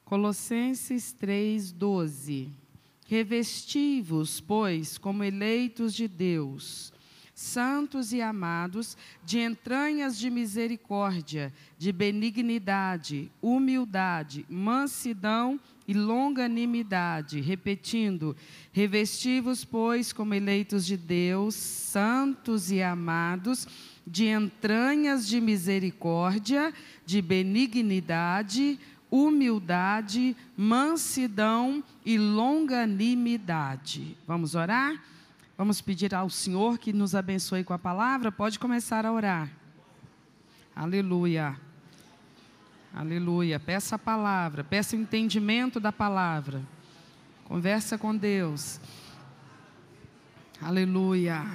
Colossenses 3:12. Revesti-vos, pois, como eleitos de Deus, santos e amados, de entranhas de misericórdia, de benignidade, humildade, mansidão e longanimidade. Repetindo, revesti-vos, pois, como eleitos de Deus, santos e amados, de entranhas de misericórdia, de benignidade, humildade, mansidão e longanimidade. Vamos orar? Vamos pedir ao Senhor que nos abençoe com a palavra. Pode começar a orar. Aleluia. Aleluia. Peça a palavra, peça o entendimento da palavra. Conversa com Deus. Aleluia.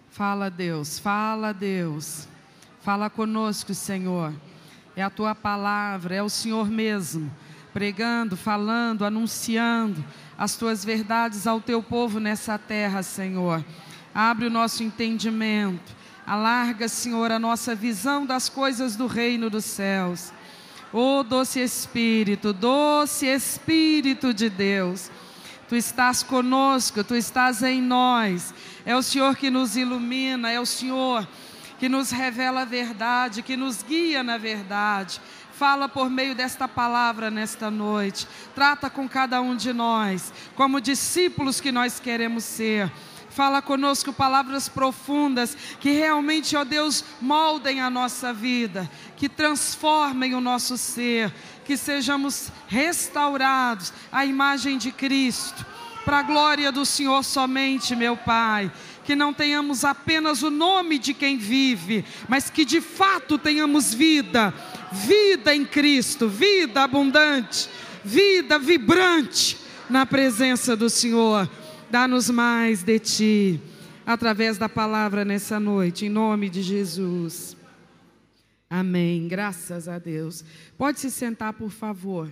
Fala, Deus, fala, Deus. Fala conosco, Senhor. É a tua palavra, é o Senhor mesmo, pregando, falando, anunciando as tuas verdades ao teu povo nessa terra, Senhor. Abre o nosso entendimento, alarga, Senhor, a nossa visão das coisas do reino dos céus. Ó doce Espírito de Deus, Tu estás conosco, Tu estás em nós. É o Senhor que nos ilumina, é o Senhor que nos revela a verdade, que nos guia na verdade. Fala por meio desta palavra nesta noite. Trata com cada um de nós, como discípulos que nós queremos ser. Fala conosco palavras profundas, que realmente, ó Deus, moldem a nossa vida, que transformem o nosso ser, que sejamos restaurados à imagem de Cristo, para a glória do Senhor somente, meu Pai. Que não tenhamos apenas o nome de quem vive, mas que de fato tenhamos vida, vida em Cristo, vida abundante, vida vibrante na presença do Senhor. Dá-nos mais de Ti, através da palavra nessa noite, em nome de Jesus. Amém, graças a Deus. Pode se sentar, por favor.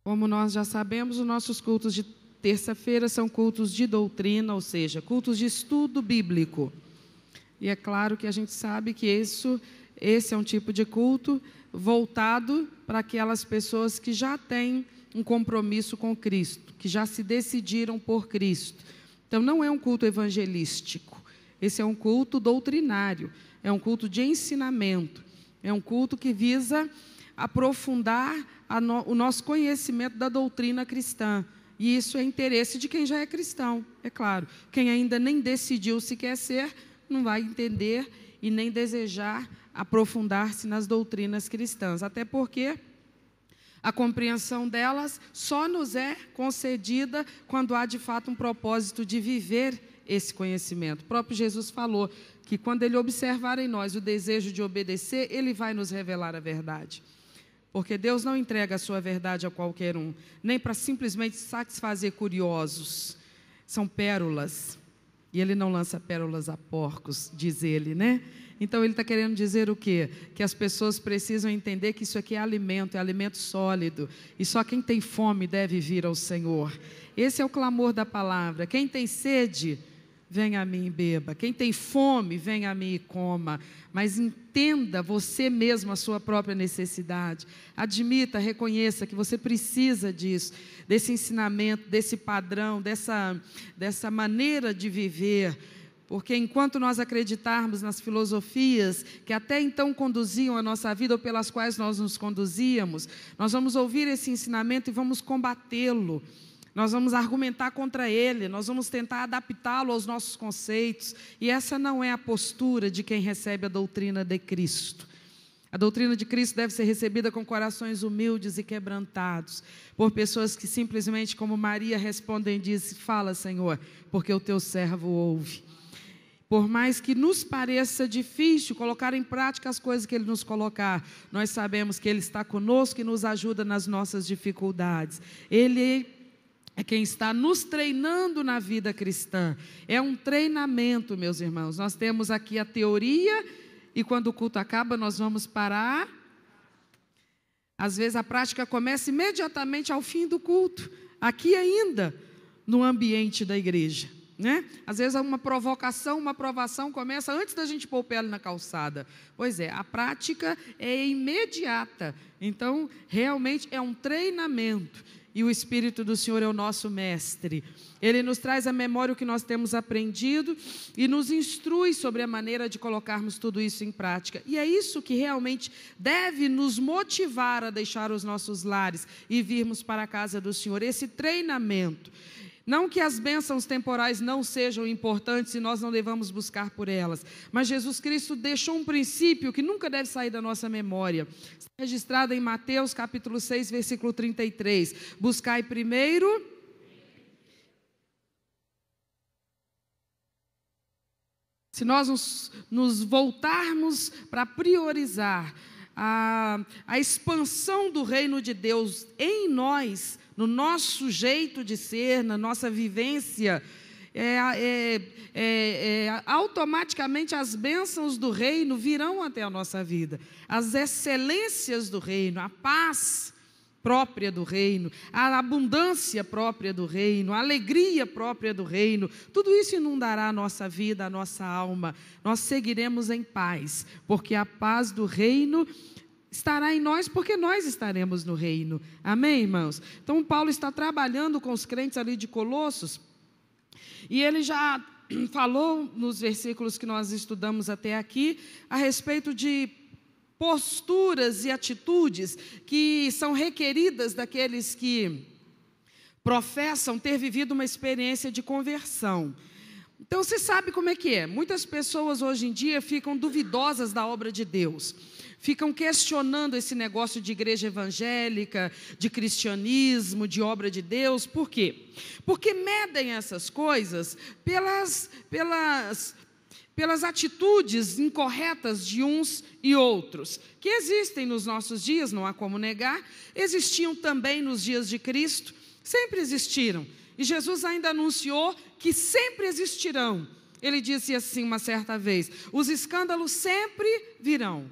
Como nós já sabemos, os nossos cultos de terça-feira são cultos de doutrina, ou seja, cultos de estudo bíblico. E é claro que a gente sabe que esse é um tipo de culto voltado para aquelas pessoas que já têm um compromisso com Cristo, que já se decidiram por Cristo. Então não é um culto evangelístico, esse é um culto doutrinário, é um culto de ensinamento, é um culto que visa aprofundar o nosso conhecimento da doutrina cristã. E isso é interesse de quem já é cristão, é claro. Quem ainda nem decidiu se quer ser, não vai entender e nem desejar aprofundar-se nas doutrinas cristãs. Até porque a compreensão delas só nos é concedida quando há de fato um propósito de viver esse conhecimento. O próprio Jesus falou que quando Ele observar em nós o desejo de obedecer, Ele vai nos revelar a verdade. Porque Deus não entrega a sua verdade a qualquer um, nem para simplesmente satisfazer curiosos. São pérolas. E Ele não lança pérolas a porcos, diz Ele, né? Então Ele está querendo dizer o quê? Que as pessoas precisam entender que isso aqui é alimento sólido. E só quem tem fome deve vir ao Senhor. Esse é o clamor da palavra. Quem tem sede, venha a mim e beba. Quem tem fome, venha a mim e coma. Mas entenda você mesmo a sua própria necessidade. Admita, reconheça que você precisa disso, desse ensinamento, desse padrão, dessa maneira de viver. Porque enquanto nós acreditarmos nas filosofias que até então conduziam a nossa vida ou pelas quais nós nos conduzíamos, nós vamos ouvir esse ensinamento e vamos combatê-lo. Nós vamos argumentar contra ele, nós vamos tentar adaptá-lo aos nossos conceitos. E essa não é a postura de quem recebe a doutrina de Cristo. A doutrina de Cristo deve ser recebida com corações humildes e quebrantados, por pessoas que simplesmente, como Maria, respondem e dizem: fala, Senhor, porque o teu servo ouve. Por mais que nos pareça difícil colocar em prática as coisas que Ele nos colocar, nós sabemos que Ele está conosco e nos ajuda nas nossas dificuldades. Ele é quem está nos treinando na vida cristã. É um treinamento, meus irmãos. Nós temos aqui a teoria e quando o culto acaba nós vamos parar. Às vezes a prática começa imediatamente ao fim do culto, aqui ainda no ambiente da igreja. né? Às vezes uma provocação, uma provação começa antes da gente pôr o pé na calçada. Pois é, a prática é imediata. Então, realmente é um treinamento. E o Espírito do Senhor é o nosso mestre. Ele nos traz à memória o que nós temos aprendido e nos instrui sobre a maneira de colocarmos tudo isso em prática. E é isso que realmente deve nos motivar a deixar os nossos lares e virmos para a casa do Senhor. Esse treinamento. Não que as bênçãos temporais não sejam importantes e nós não devamos buscar por elas, mas Jesus Cristo deixou um princípio que nunca deve sair da nossa memória. Está registrado em Mateus capítulo 6, versículo 33. Buscai primeiro... Se nós nos voltarmos para priorizar a expansão do reino de Deus em nós, no nosso jeito de ser, na nossa vivência, automaticamente as bênçãos do reino virão até a nossa vida. As excelências do reino, a paz própria do reino, a abundância própria do reino, a alegria própria do reino, tudo isso inundará a nossa vida, a nossa alma. Nós seguiremos em paz, porque a paz do reino estará em nós, porque nós estaremos no reino. Amém, irmãos? Então, Paulo está trabalhando com os crentes ali de Colossos, e ele já falou nos versículos que nós estudamos até aqui, a respeito de posturas e atitudes que são requeridas daqueles que professam ter vivido uma experiência de conversão. Então, você sabe como é que é. Muitas pessoas hoje em dia ficam duvidosas da obra de Deus. Ficam questionando esse negócio de igreja evangélica, de cristianismo, de obra de Deus. Por quê? Porque medem essas coisas pelas atitudes incorretas de uns e outros, que existem nos nossos dias, não há como negar, existiam também nos dias de Cristo, sempre existiram. E Jesus ainda anunciou que sempre existirão. Ele disse assim uma certa vez: os escândalos sempre virão.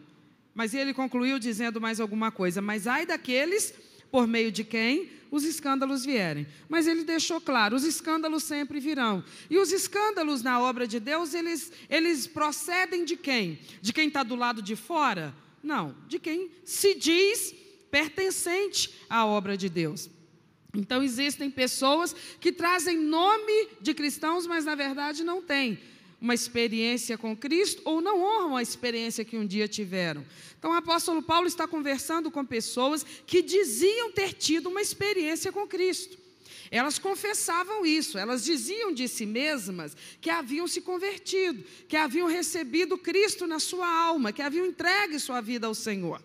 Mas ele concluiu dizendo mais alguma coisa: mas ai daqueles por meio de quem os escândalos vierem. Mas ele deixou claro, os escândalos sempre virão. E os escândalos na obra de Deus, eles procedem de quem? De quem está do lado de fora? Não, de quem se diz pertencente à obra de Deus. Então existem pessoas que trazem nome de cristãos, mas na verdade não têm uma experiência com Cristo, ou não honram a experiência que um dia tiveram. Então o apóstolo Paulo está conversando com pessoas que diziam ter tido uma experiência com Cristo. Elas confessavam isso, elas diziam de si mesmas que haviam se convertido, que haviam recebido Cristo na sua alma, que haviam entregue sua vida ao Senhor.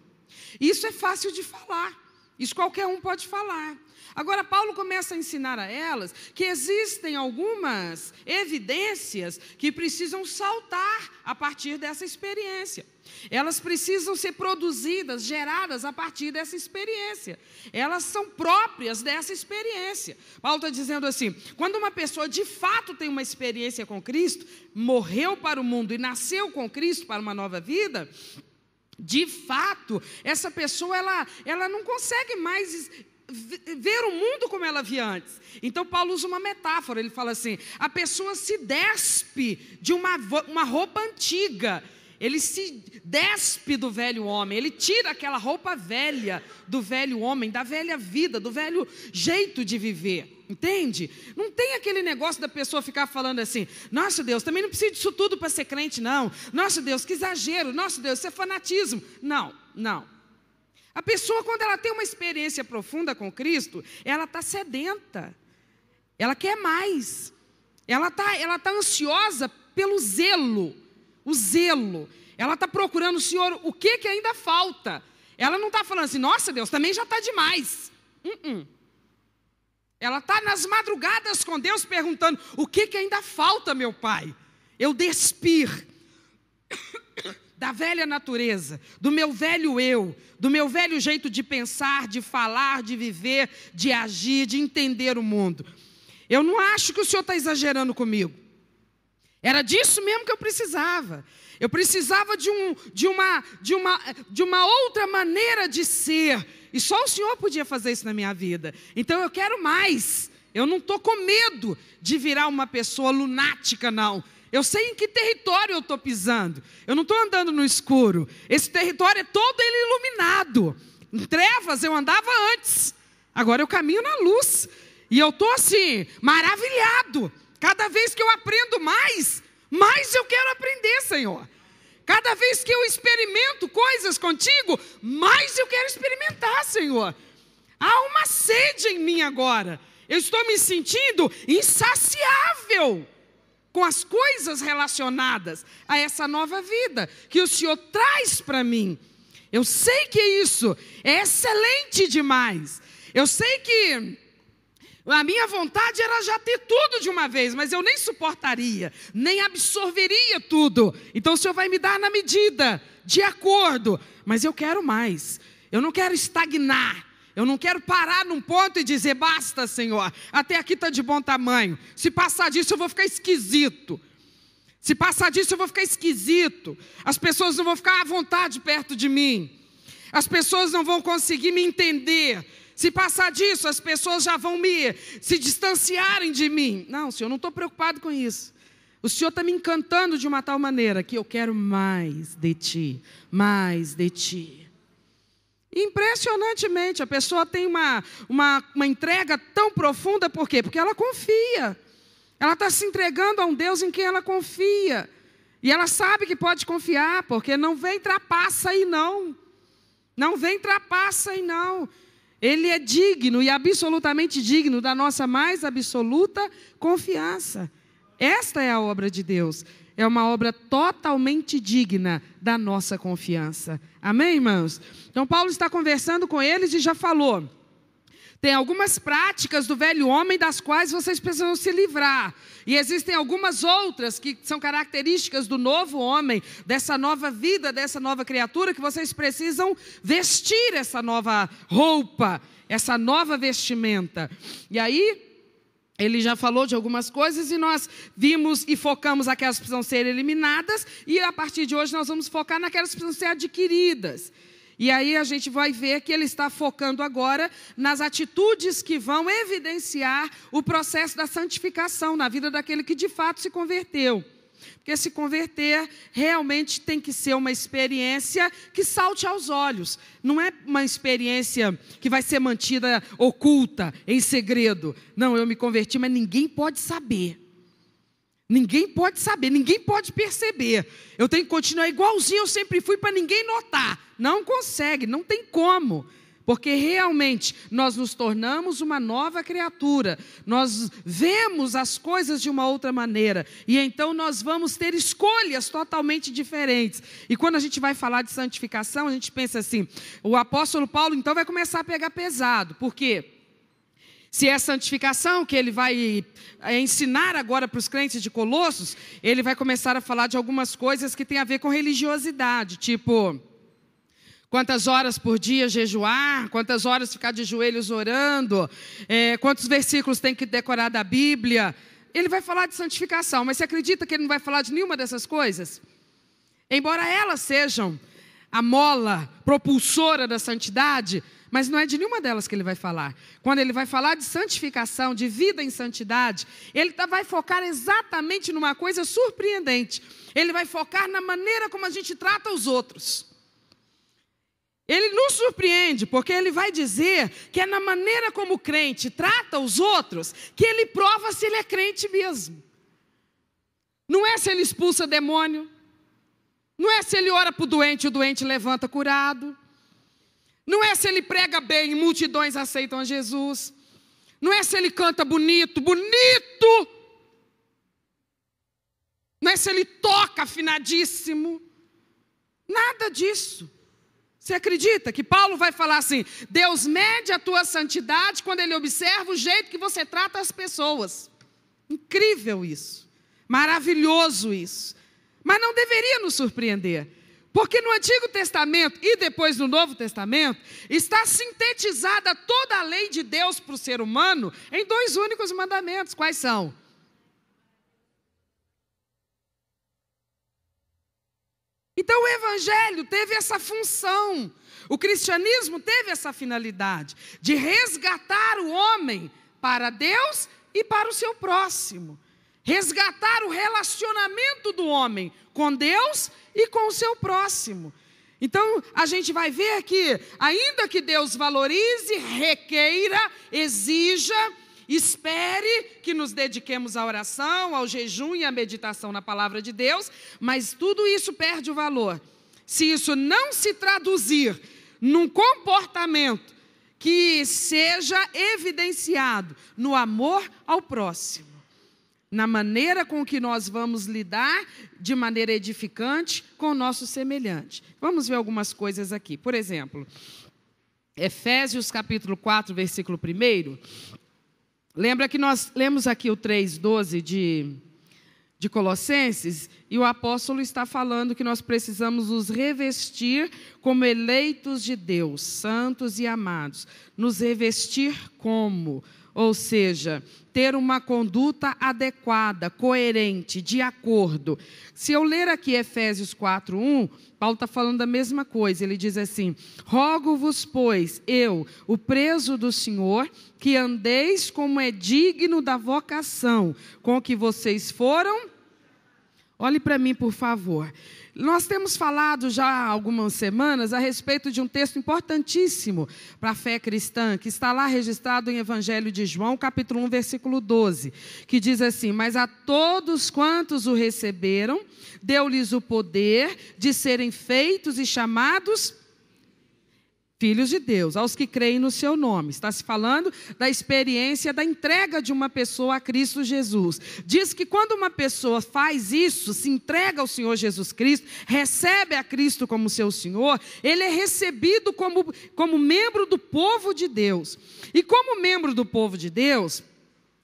Isso é fácil de falar, isso qualquer um pode falar. Agora, Paulo começa a ensinar a elas que existem algumas evidências que precisam saltar a partir dessa experiência. Elas precisam ser produzidas, geradas a partir dessa experiência. Elas são próprias dessa experiência. Paulo está dizendo assim, quando uma pessoa de fato tem uma experiência com Cristo, morreu para o mundo e nasceu com Cristo para uma nova vida, de fato, essa pessoa ela não consegue mais ver o mundo como ela via antes. Então Paulo usa uma metáfora, ele fala assim, a pessoa se despe de uma roupa antiga, ele se despe do velho homem, ele tira aquela roupa velha do velho homem, da velha vida, do velho jeito de viver, entende? Não tem aquele negócio da pessoa ficar falando assim, nossa Deus, também não precisa disso tudo para ser crente não, nossa Deus, que exagero, nossa Deus, isso é fanatismo. Não. A pessoa, quando ela tem uma experiência profunda com Cristo, ela está sedenta, ela quer mais, ela tá ansiosa pelo zelo, o zelo, ela está procurando, Senhor, o que ainda falta? Ela não está falando assim, nossa Deus, também já está demais. Ela está nas madrugadas com Deus perguntando, o que ainda falta, meu Pai? Eu despir da velha natureza, do meu velho eu, do meu velho jeito de pensar, de falar, de viver, de agir, de entender o mundo. Eu não acho que o Senhor está exagerando comigo. Era disso mesmo que eu precisava. Eu precisava de uma outra maneira de ser. E só o Senhor podia fazer isso na minha vida. Então eu quero mais. Eu não estou com medo de virar uma pessoa lunática, não. Eu sei em que território eu estou pisando. Eu não estou andando no escuro. Esse território é todo ele iluminado. Em trevas eu andava antes. Agora eu caminho na luz. E eu estou assim, maravilhado. Cada vez que eu aprendo mais eu quero aprender, Senhor. Cada vez que eu experimento coisas contigo, mais eu quero experimentar, Senhor. Há uma sede em mim agora. Eu estou me sentindo insaciável com as coisas relacionadas a essa nova vida que o Senhor traz para mim. Eu sei que isso é excelente demais. Eu sei que a minha vontade era já ter tudo de uma vez, mas eu nem suportaria, nem absorveria tudo. Então o Senhor vai me dar na medida, de acordo. Mas eu quero mais. Eu não quero estagnar. Eu não quero parar num ponto e dizer, basta, Senhor, até aqui está de bom tamanho. Se passar disso eu vou ficar esquisito. Se passar disso eu vou ficar esquisito. As pessoas não vão ficar à vontade perto de mim. As pessoas não vão conseguir me entender. Se passar disso, as pessoas já vão se distanciarem de mim. Não, Senhor, eu não estou preocupado com isso. O Senhor está me encantando de uma tal maneira que eu quero mais de Ti, mais de Ti. Impressionantemente, a pessoa tem uma entrega tão profunda, por quê? Porque ela confia. Ela está se entregando a um Deus em quem ela confia. E ela sabe que pode confiar, porque não vem trapaça aí não. Não vem trapaça aí não. Ele é digno e absolutamente digno da nossa mais absoluta confiança. Esta é a obra de Deus. É uma obra totalmente digna da nossa confiança. Amém, irmãos? Então, Paulo está conversando com eles e já falou. Tem algumas práticas do velho homem das quais vocês precisam se livrar. E existem algumas outras que são características do novo homem, dessa nova vida, dessa nova criatura, que vocês precisam vestir essa nova roupa, essa nova vestimenta. E aí, ele já falou de algumas coisas e nós vimos e focamos aquelas que precisam ser eliminadas. E a partir de hoje nós vamos focar naquelas que precisam ser adquiridas. E aí a gente vai ver que ele está focando agora nas atitudes que vão evidenciar o processo da santificação na vida daquele que de fato se converteu. Porque se converter realmente tem que ser uma experiência que salte aos olhos. Não é uma experiência que vai ser mantida oculta, em segredo. Não, eu me converti, mas ninguém pode saber. Ninguém pode saber, ninguém pode perceber. Eu tenho que continuar igualzinho eu sempre fui para ninguém notar. Não consegue, não tem como. Porque realmente nós nos tornamos uma nova criatura. Nós vemos as coisas de uma outra maneira. E então nós vamos ter escolhas totalmente diferentes. E quando a gente vai falar de santificação, a gente pensa assim, o apóstolo Paulo então vai começar a pegar pesado. Por quê? Se é santificação que ele vai ensinar agora para os crentes de Colossos, ele vai começar a falar de algumas coisas que tem a ver com religiosidade, tipo, quantas horas por dia jejuar, quantas horas ficar de joelhos orando, quantos versículos tem que decorar da Bíblia. Ele vai falar de santificação, mas você acredita que ele não vai falar de nenhuma dessas coisas? Embora elas sejam a mola propulsora da santidade, mas não é de nenhuma delas que ele vai falar. Quando ele vai falar de santificação, de vida em santidade, ele vai focar exatamente numa coisa surpreendente. Ele vai focar na maneira como a gente trata os outros. Ele nos surpreende, porque ele vai dizer que é na maneira como o crente trata os outros que ele prova se ele é crente mesmo. Não é se ele expulsa demônio, não é se ele ora para o doente levanta curado. Não é se ele prega bem e multidões aceitam a Jesus. Não é se ele canta bonito. Não é se ele toca afinadíssimo. Nada disso. Você acredita que Paulo vai falar assim, Deus mede a tua santidade quando ele observa o jeito que você trata as pessoas. Incrível isso. Maravilhoso isso. Mas não deveria nos surpreender. Porque no Antigo Testamento e depois no Novo Testamento, está sintetizada toda a lei de Deus para o ser humano em 2 únicos mandamentos. Quais são? Então o Evangelho teve essa função, o cristianismo teve essa finalidade, de resgatar o homem para Deus e para o seu próximo. Resgatar o relacionamento do homem com Deus e com o seu próximo. Então, a gente vai ver que, ainda que Deus valorize, requeira, exija, espere que nos dediquemos à oração, ao jejum e à meditação na palavra de Deus, mas tudo isso perde o valor se isso não se traduzir num comportamento que seja evidenciado no amor ao próximo, na maneira com que nós vamos lidar de maneira edificante com o nosso semelhante. Vamos ver algumas coisas aqui. Por exemplo, Efésios capítulo 4, versículo 1. Lembra que nós lemos aqui o 3:12 de Colossenses, e o apóstolo está falando que nós precisamos nos revestir como eleitos de Deus, santos e amados. Nos revestir como? Ou seja, ter uma conduta adequada, coerente, de acordo. Se eu ler aqui Efésios 4:1, Paulo está falando da mesma coisa. Ele diz assim: rogo-vos, pois, eu, o preso do Senhor, que andeis como é digno da vocação com que vocês foram. Olhe para mim, por favor. Nós temos falado já há algumas semanas a respeito de um texto importantíssimo para a fé cristã, que está lá registrado em Evangelho de João, capítulo 1, versículo 12, que diz assim: mas a todos quantos o receberam, deu-lhes o poder de serem feitos e chamados filhos de Deus, aos que creem no seu nome. Está se falando da experiência da entrega de uma pessoa a Cristo Jesus. Diz que quando uma pessoa faz isso, se entrega ao Senhor Jesus Cristo, recebe a Cristo como seu Senhor, ele é recebido como membro do povo de Deus. E como membro do povo de Deus,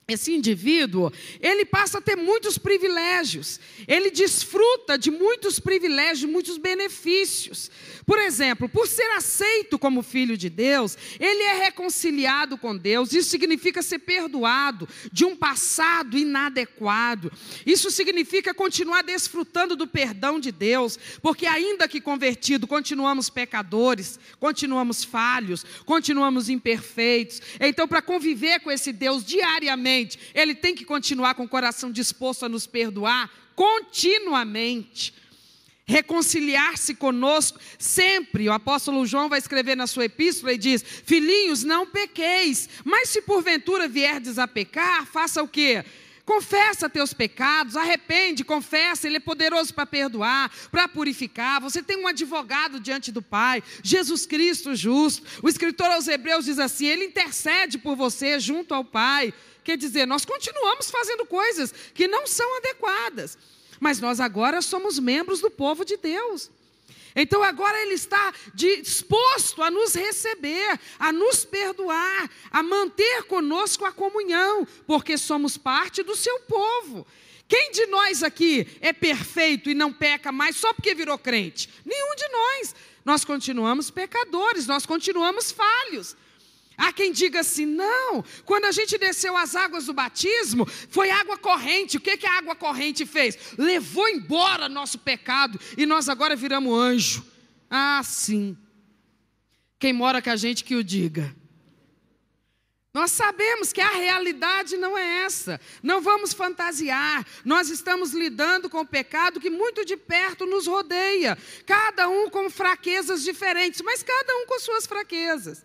esse indivíduo, ele passa a ter muitos privilégios, ele desfruta de muitos privilégios, muitos benefícios. Por exemplo, por ser aceito como filho de Deus, ele é reconciliado com Deus. Isso significa ser perdoado de um passado inadequado. Isso significa continuar desfrutando do perdão de Deus, porque ainda que convertido, continuamos pecadores, continuamos falhos, continuamos imperfeitos. Então, para conviver com esse Deus diariamente, ele tem que continuar com o coração disposto a nos perdoar continuamente, reconciliar-se conosco sempre. O apóstolo João vai escrever na sua epístola e diz: filhinhos, não pequeis, mas se porventura vierdes a pecar, faça o quê? Confessa teus pecados, arrepende, confessa, ele é poderoso para perdoar, para purificar. Você tem um advogado diante do Pai, Jesus Cristo justo. O escritor aos Hebreus diz assim: ele intercede por você junto ao Pai. Quer dizer, nós continuamos fazendo coisas que não são adequadas, mas nós agora somos membros do povo de Deus. Então agora ele está disposto a nos receber, a nos perdoar, a manter conosco a comunhão, porque somos parte do seu povo. Quem de nós aqui é perfeito e não peca mais só porque virou crente? Nenhum de nós. Nós continuamos pecadores, nós continuamos falhos. Há quem diga assim: não, quando a gente desceu as águas do batismo, foi água corrente. O que a água corrente fez? Levou embora nosso pecado e nós agora viramos anjo. Ah, sim. Quem mora com a gente que o diga. Nós sabemos que a realidade não é essa. Não vamos fantasiar. Nós estamos lidando com o pecado que muito de perto nos rodeia. Cada um com fraquezas diferentes, mas cada um com suas fraquezas.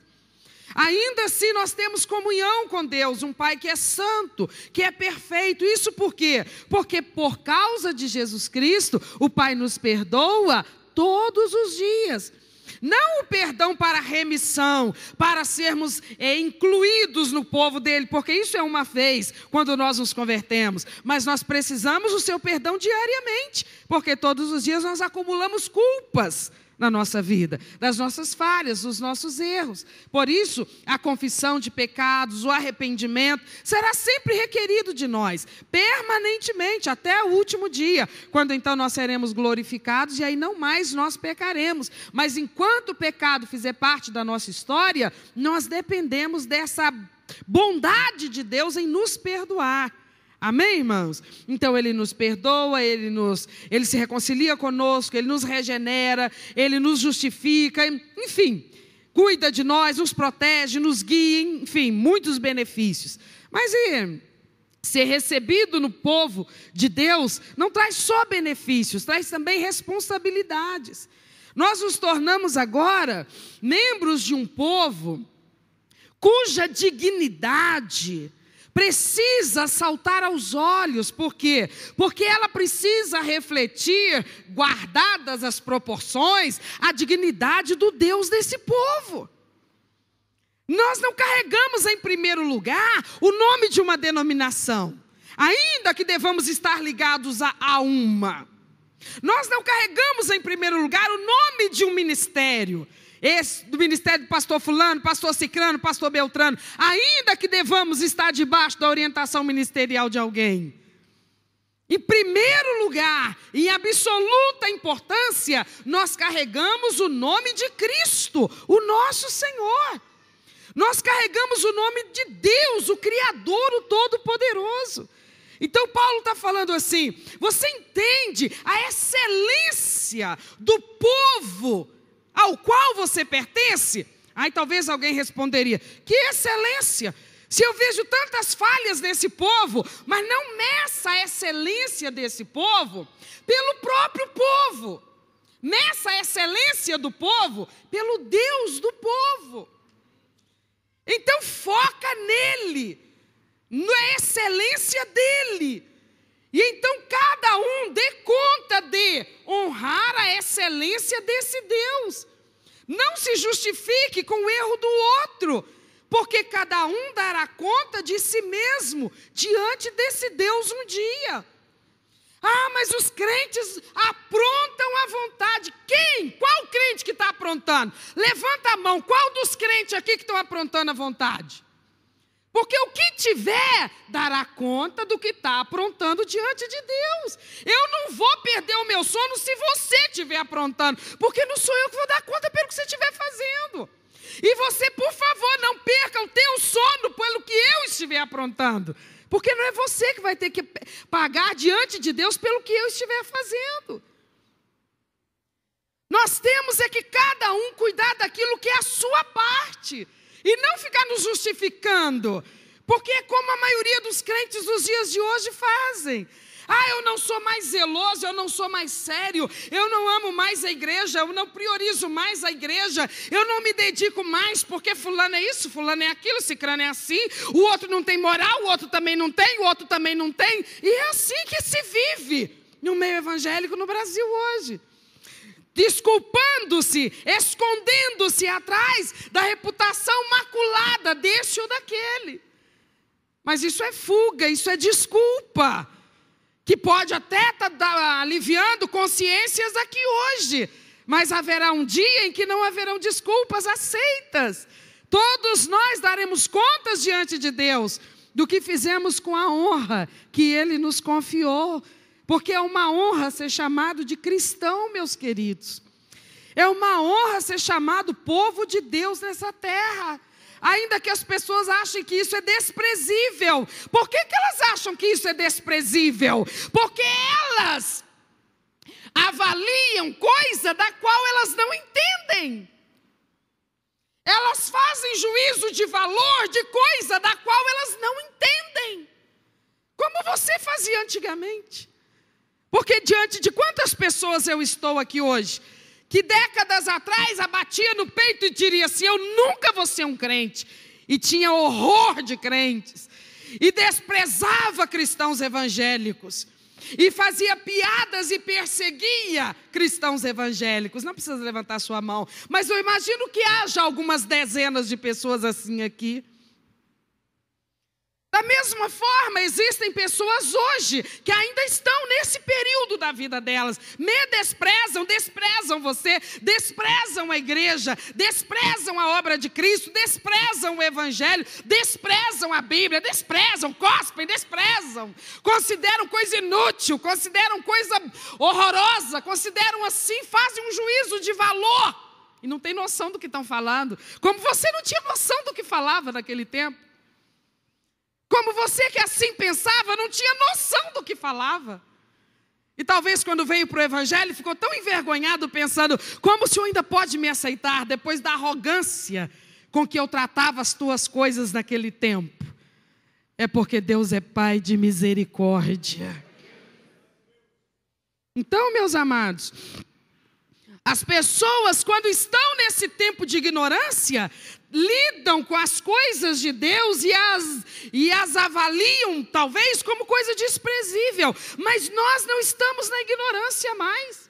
Ainda assim nós temos comunhão com Deus, um Pai que é santo, que é perfeito. Isso por quê? Porque por causa de Jesus Cristo, o Pai nos perdoa todos os dias. Não o perdão para remissão, para sermos incluídos no povo dele, porque isso é uma vez, quando nós nos convertemos. Mas nós precisamos do seu perdão diariamente, porque todos os dias nós acumulamos culpas na nossa vida, das nossas falhas, dos nossos erros. Por isso, a confissão de pecados, o arrependimento, será sempre requerido de nós, permanentemente, até o último dia, quando então nós seremos glorificados e aí não mais nós pecaremos. Mas enquanto o pecado fizer parte da nossa história, nós dependemos dessa bondade de Deus em nos perdoar. Amém, irmãos? Então ele nos perdoa, ele se reconcilia conosco, ele nos regenera, ele nos justifica, enfim, cuida de nós, nos protege, nos guia, enfim, muitos benefícios. Mas ser recebido no povo de Deus não traz só benefícios, traz também responsabilidades. Nós nos tornamos agora membros de um povo cuja dignidade precisa saltar aos olhos. Por quê? Porque ela precisa refletir, guardadas as proporções, a dignidade do Deus desse povo. Nós não carregamos em primeiro lugar o nome de uma denominação, ainda que devamos estar ligados a uma. Nós não carregamos em primeiro lugar o nome de um ministério, esse do ministério do pastor fulano, pastor cicrano, pastor beltrano, ainda que devamos estar debaixo da orientação ministerial de alguém. Em primeiro lugar, em absoluta importância, nós carregamos o nome de Cristo, o nosso Senhor. Nós carregamos o nome de Deus, o Criador, o Todo-Poderoso. Então Paulo está falando assim, você entende a excelência do povo ao qual você pertence? Aí talvez alguém responderia, que excelência? Se eu vejo tantas falhas nesse povo, mas não meça a excelência desse povo pelo próprio povo. Meça a excelência do povo pelo Deus do povo. Então foca nele, na excelência dele. E então cada um dê conta de honrar a excelência desse Deus. Não se justifique com o erro do outro, porque cada um dará conta de si mesmo diante desse Deus um dia. Ah, mas os crentes aprontam à vontade. Quem? Qual crente que está aprontando? Levanta a mão. Qual dos crentes aqui que estão aprontando à vontade? Porque o que tiver, dará conta do que está aprontando diante de Deus. Eu não vou perder o meu sono se você estiver aprontando, porque não sou eu que vou dar conta pelo que você estiver fazendo. E você, por favor, não perca o teu sono pelo que eu estiver aprontando. Porque não é você que vai ter que pagar diante de Deus pelo que eu estiver fazendo. Nós temos que cada um cuidar daquilo que é a sua parte. E não ficar nos justificando. Porque é como a maioria dos crentes dos dias de hoje fazem. Ah, eu não sou mais zeloso, eu não sou mais sério, eu não amo mais a igreja, eu não priorizo mais a igreja, eu não me dedico mais porque fulano é isso, fulano é aquilo, cicrano é assim, o outro não tem moral, o outro também não tem, o outro também não tem. E é assim que se vive no meio evangélico no Brasil hoje. Desculpando-se, escondendo-se atrás da reputação maculada deste ou daquele. Mas isso é fuga, isso é desculpa, que pode até estar aliviando consciências aqui hoje, mas haverá um dia em que não haverão desculpas aceitas. Todos nós daremos contas diante de Deus do que fizemos com a honra que Ele nos confiou, porque é uma honra ser chamado de cristão, meus queridos. É uma honra ser chamado povo de Deus nessa terra. Ainda que as pessoas achem que isso é desprezível. Por que elas acham que isso é desprezível? Porque elas avaliam coisa da qual elas não entendem. Elas fazem juízo de valor de coisa da qual elas não entendem. Como você fazia antigamente. Porque diante de quantas pessoas eu estou aqui hoje, que décadas atrás abatia no peito e diria assim, eu nunca vou ser um crente, e tinha horror de crentes, e desprezava cristãos evangélicos, e fazia piadas e perseguia cristãos evangélicos. Não precisa levantar sua mão, mas eu imagino que haja algumas dezenas de pessoas assim aqui. Da mesma forma, existem pessoas hoje que ainda estão nesse período da vida delas. Me desprezam, desprezam você, desprezam a igreja, desprezam a obra de Cristo, desprezam o Evangelho, desprezam a Bíblia, desprezam, cospem, desprezam. Consideram coisa inútil, consideram coisa horrorosa, consideram assim, fazem um juízo de valor. E não tem noção do que estão falando. Como você não tinha noção do que falava naquele tempo. Como você que assim pensava, não tinha noção do que falava. E talvez quando veio para o Evangelho, ficou tão envergonhado pensando, como o Senhor ainda pode me aceitar, depois da arrogância com que eu tratava as tuas coisas naquele tempo. é porque Deus é Pai de misericórdia. Então, meus amados, as pessoas, quando estão nesse tempo de ignorância, lidam com as coisas de Deus e as avaliam, talvez, como coisa desprezível. Mas nós não estamos na ignorância mais.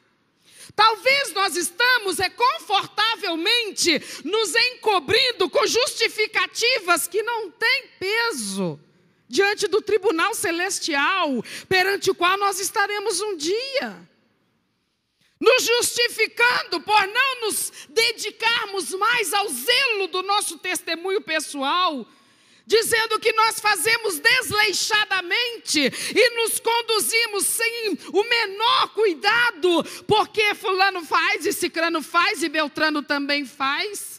Talvez nós estamos confortavelmente nos encobrindo com justificativas que não têm peso diante do tribunal celestial, perante o qual nós estaremos um dia. Nos justificando por não nos dedicarmos mais ao zelo do nosso testemunho pessoal, dizendo que nós fazemos desleixadamente e nos conduzimos sem o menor cuidado, porque fulano faz e cicrano faz e beltrano também faz.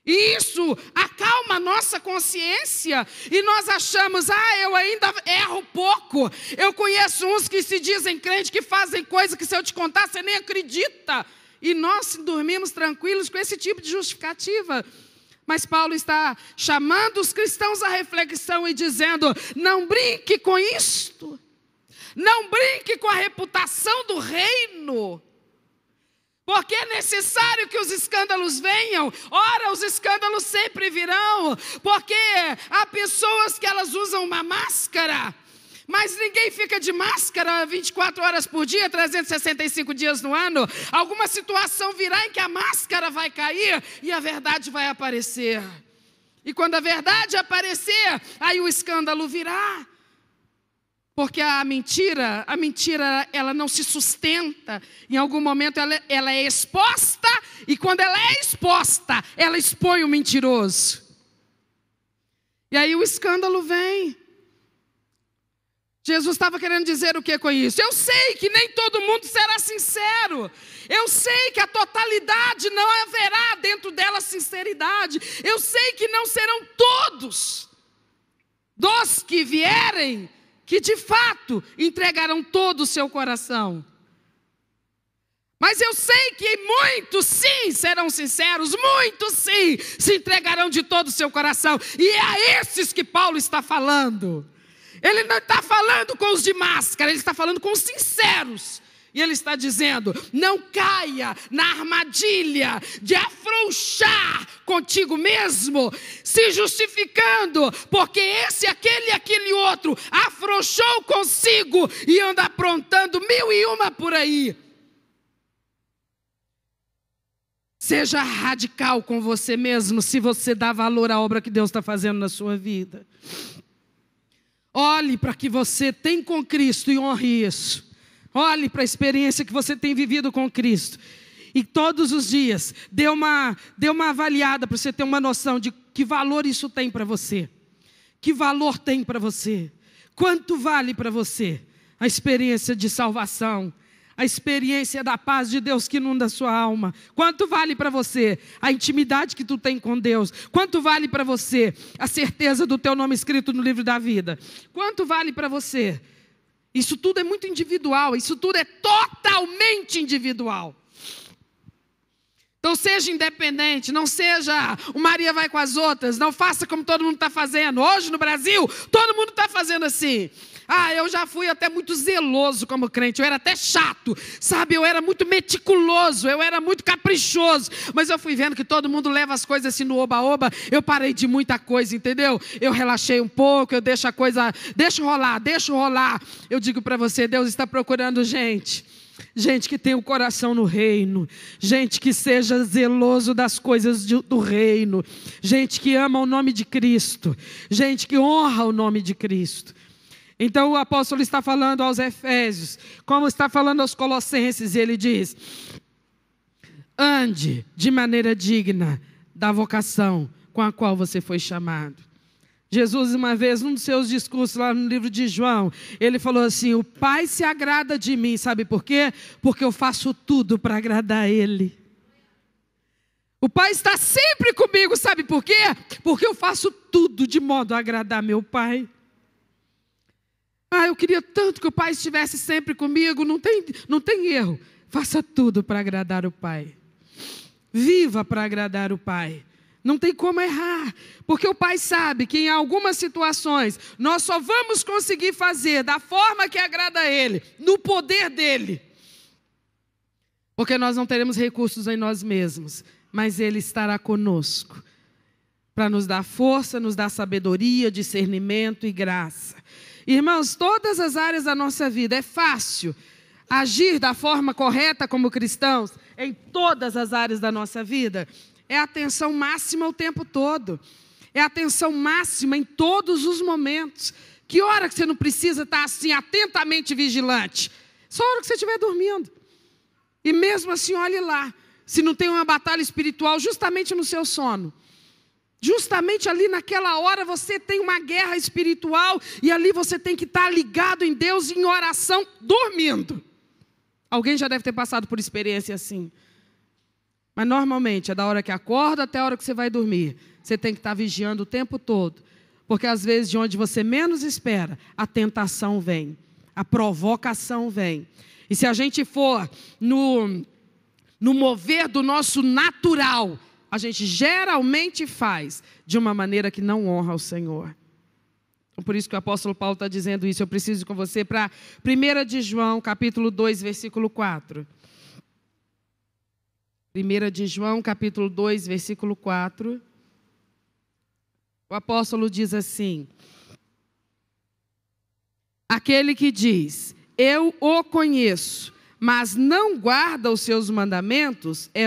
E isso acalma a nossa consciência e nós achamos, eu ainda erro pouco. Eu conheço uns que se dizem crentes que fazem coisa que se eu te contar você nem acredita. E nós dormimos tranquilos com esse tipo de justificativa. Mas Paulo está chamando os cristãos à reflexão e dizendo, não brinque com isto. Não brinque com a reputação do reino. Porque é necessário que os escândalos venham. Ora, os escândalos sempre virão. Porque há pessoas que elas usam uma máscara. Mas ninguém fica de máscara 24 horas por dia, 365 dias no ano. Alguma situação virá em que a máscara vai cair e a verdade vai aparecer. E quando a verdade aparecer, aí o escândalo virá. Porque a mentira, ela não se sustenta. Em algum momento ela é exposta, e quando ela é exposta, ela expõe o mentiroso. E aí o escândalo vem. Jesus estava querendo dizer o que com isso? Eu sei que nem todo mundo será sincero. Eu sei que a totalidade não haverá dentro dela sinceridade. Eu sei que não serão todos dos que vierem que de fato entregarão todo o seu coração. Mas eu sei que muitos sim serão sinceros, muitos sim se entregarão de todo o seu coração. E é a esses que Paulo está falando. Ele não está falando com os de máscara, ele está falando com os sinceros. E ele está dizendo, não caia na armadilha de afrouxar contigo mesmo, se justificando, porque esse, aquele e aquele outro afrouxou consigo e anda aprontando 1001 por aí. Seja radical com você mesmo, se você dá valor à obra que Deus está fazendo na sua vida. Olhe para o que você tem com Cristo e honre isso. Olhe para a experiência que você tem vivido com Cristo. E todos os dias, dê uma avaliada para você ter uma noção de que valor isso tem para você. Que valor tem para você. Quanto vale para você a experiência de salvação. A experiência da paz de Deus que inunda a sua alma. Quanto vale para você a intimidade que tu tem com Deus? Quanto vale para você a certeza do teu nome escrito no livro da vida? Quanto vale para você? Isso tudo é muito individual, isso tudo é totalmente individual. Então seja independente, não seja o Maria vai com as outras, não faça como todo mundo está fazendo. Hoje no Brasil, todo mundo está fazendo assim. Eu já fui até muito zeloso como crente, eu era até chato, sabe? Eu era muito meticuloso, eu era muito caprichoso. Mas eu fui vendo que todo mundo leva as coisas assim no oba-oba, eu parei de muita coisa, entendeu? Eu relaxei um pouco, eu deixo a coisa, deixo rolar. Eu digo para você, Deus está procurando gente que tem o coração no reino, gente que seja zeloso das coisas do reino, gente que ama o nome de Cristo, gente que honra o nome de Cristo. Então o apóstolo está falando aos Efésios, como está falando aos Colossenses, e ele diz, ande de maneira digna da vocação com a qual você foi chamado. Jesus, uma vez, num dos seus discursos lá no livro de João, ele falou assim, o Pai se agrada de mim, sabe por quê? Porque eu faço tudo para agradar a Ele. O Pai está sempre comigo, sabe por quê? Porque eu faço tudo de modo a agradar meu Pai. Eu queria tanto que o Pai estivesse sempre comigo, não tem erro. Faça tudo para agradar o Pai. Viva para agradar o Pai. Não tem como errar, porque o Pai sabe que em algumas situações nós só vamos conseguir fazer da forma que agrada a Ele, no poder dEle. Porque nós não teremos recursos em nós mesmos, mas Ele estará conosco para nos dar força, nos dar sabedoria, discernimento e graça. Irmãos, todas as áreas da nossa vida é fácil agir da forma correta como cristãos em todas as áreas da nossa vida. É atenção máxima o tempo todo. É atenção máxima em todos os momentos. Que hora que você não precisa estar assim, atentamente vigilante? Só a hora que você estiver dormindo. E mesmo assim, olhe lá. Se não tem uma batalha espiritual justamente no seu sono. Justamente ali naquela hora você tem uma guerra espiritual. E ali você tem que estar ligado em Deus em oração, dormindo. Alguém já deve ter passado por experiência assim. Mas normalmente é da hora que acorda até a hora que você vai dormir. Você tem que estar vigiando o tempo todo. Porque às vezes de onde você menos espera, a tentação vem. A provocação vem. E se a gente for no mover do nosso natural, a gente geralmente faz de uma maneira que não honra ao Senhor. Por isso que o apóstolo Paulo está dizendo isso. Eu preciso ir com você para 1 de João, capítulo 2, versículo 4. 1 de João, capítulo 2, versículo 4. O apóstolo diz assim: aquele que diz, eu o conheço, mas não guarda os seus mandamentos, é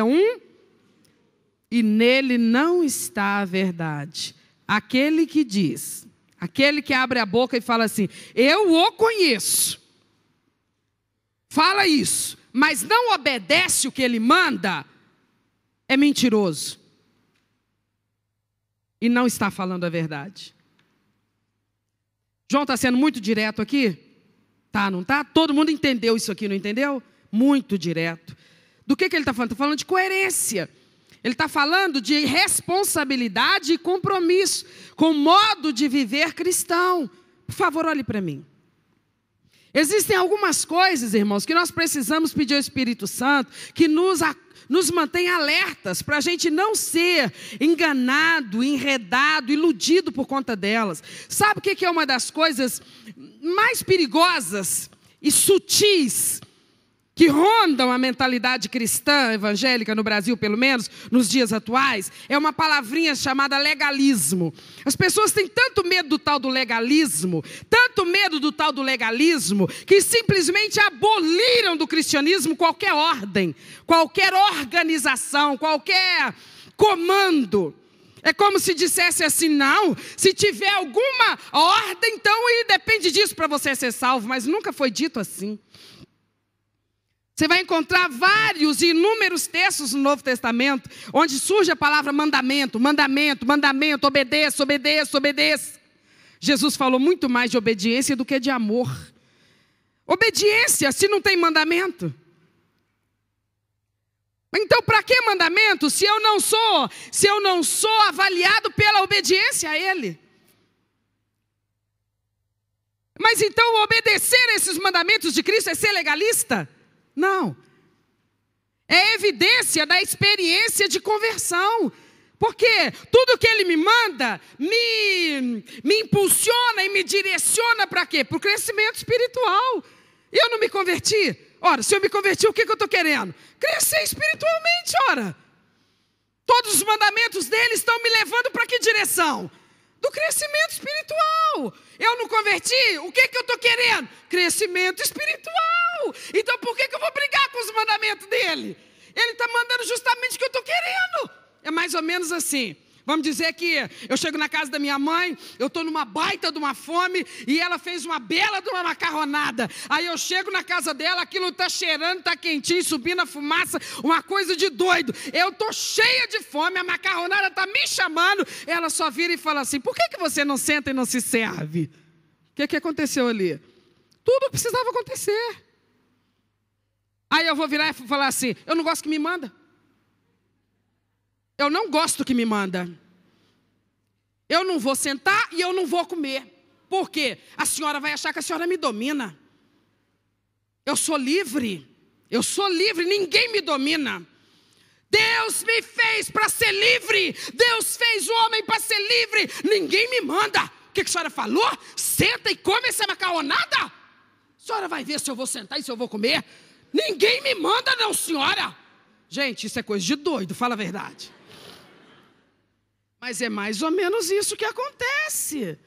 e nele não está a verdade. Aquele que diz, aquele que abre a boca e fala assim, eu o conheço, fala isso, mas não obedece o que ele manda, é mentiroso. E não está falando a verdade. João está sendo muito direto aqui? Tá, não tá? Todo mundo entendeu isso aqui, não entendeu? Muito direto. Do que ele está falando? Está falando de coerência. Ele está falando de responsabilidade e compromisso com o modo de viver cristão. Por favor, olhe para mim. Existem algumas coisas, irmãos, que nós precisamos pedir ao Espírito Santo que nos mantenha alertas para a gente não ser enganado, enredado, iludido por conta delas. Sabe o que é uma das coisas mais perigosas e sutis que rondam a mentalidade cristã evangélica no Brasil, pelo menos nos dias atuais? É uma palavrinha chamada legalismo. As pessoas têm tanto medo do tal do legalismo, que simplesmente aboliram do cristianismo qualquer ordem, qualquer organização, qualquer comando. É como se dissesse assim, não, se tiver alguma ordem, então depende disso para você ser salvo. Mas nunca foi dito assim. Você vai encontrar vários e inúmeros textos no Novo Testamento, onde surge a palavra mandamento, mandamento, mandamento, obedeça, obedeça, obedeça. Jesus falou muito mais de obediência do que de amor. Obediência, se não tem mandamento. Então, para que mandamento, se eu não sou avaliado pela obediência a Ele? Mas então, obedecer esses mandamentos de Cristo é ser legalista? Não. É evidência da experiência de conversão. Porque tudo que Ele me manda, me impulsiona e me direciona para quê? Para o crescimento espiritual. E eu não me converti? Ora, se eu me converti, o que eu estou querendo? Crescer espiritualmente, ora. Todos os mandamentos dele estão me levando para que direção? Do crescimento espiritual. Eu não converti, o que eu estou querendo? Crescimento espiritual. Então por que eu vou brigar com os mandamentos dele? Ele está mandando justamente o que eu estou querendo. É mais ou menos assim. Vamos dizer que eu chego na casa da minha mãe, eu estou numa baita de uma fome e ela fez uma bela de uma macarronada. Aí eu chego na casa dela, aquilo está cheirando, está quentinho, subindo a fumaça, uma coisa de doido. Eu estou cheia de fome, a macarronada está me chamando. Ela só vira e fala assim, por que você não senta e não se serve? O que aconteceu ali? Tudo que precisava acontecer. Aí eu vou virar e falar assim, eu não gosto que me manda. Eu não gosto que me manda. Eu não vou sentar e eu não vou comer. Por quê? A senhora vai achar que a senhora me domina. Eu sou livre. Eu sou livre, ninguém me domina. Deus me fez para ser livre. Deus fez o homem para ser livre. Ninguém me manda. O que a senhora falou? Senta e come essa macarronada. A senhora vai ver se eu vou sentar e se eu vou comer. Ninguém me manda não, senhora. Gente, isso é coisa de doido, fala a verdade. Mas é mais ou menos isso que acontece.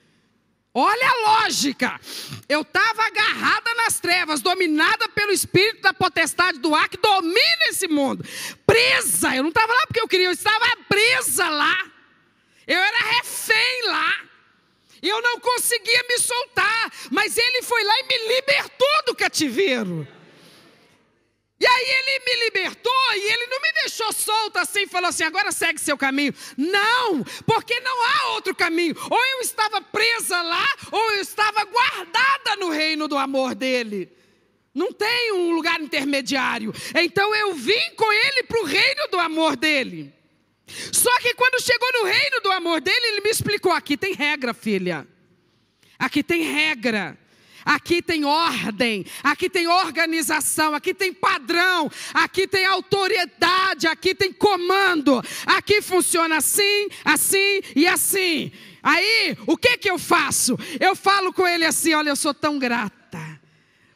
Olha a lógica. Eu estava agarrada nas trevas, dominada pelo espírito da potestade do ar que domina esse mundo. Presa, eu não estava lá porque eu queria, eu estava presa lá. Eu era refém lá. Eu não conseguia me soltar, mas ele foi lá e me libertou do cativeiro. E aí ele me libertou e ele não me deixou solta assim e falou assim, agora segue seu caminho. Não, porque não há outro caminho. Ou eu estava presa lá, ou eu estava guardada no reino do amor dele. Não tem um lugar intermediário. Então eu vim com ele para o reino do amor dele. Só que quando chegou no reino do amor dele, ele me explicou, aqui tem regra, filha. Aqui tem regra. Aqui tem ordem, aqui tem organização, aqui tem padrão, aqui tem autoridade, aqui tem comando. Aqui funciona assim, assim e assim. Aí, o que eu faço? Eu falo com ele assim, olha, eu sou tão grata.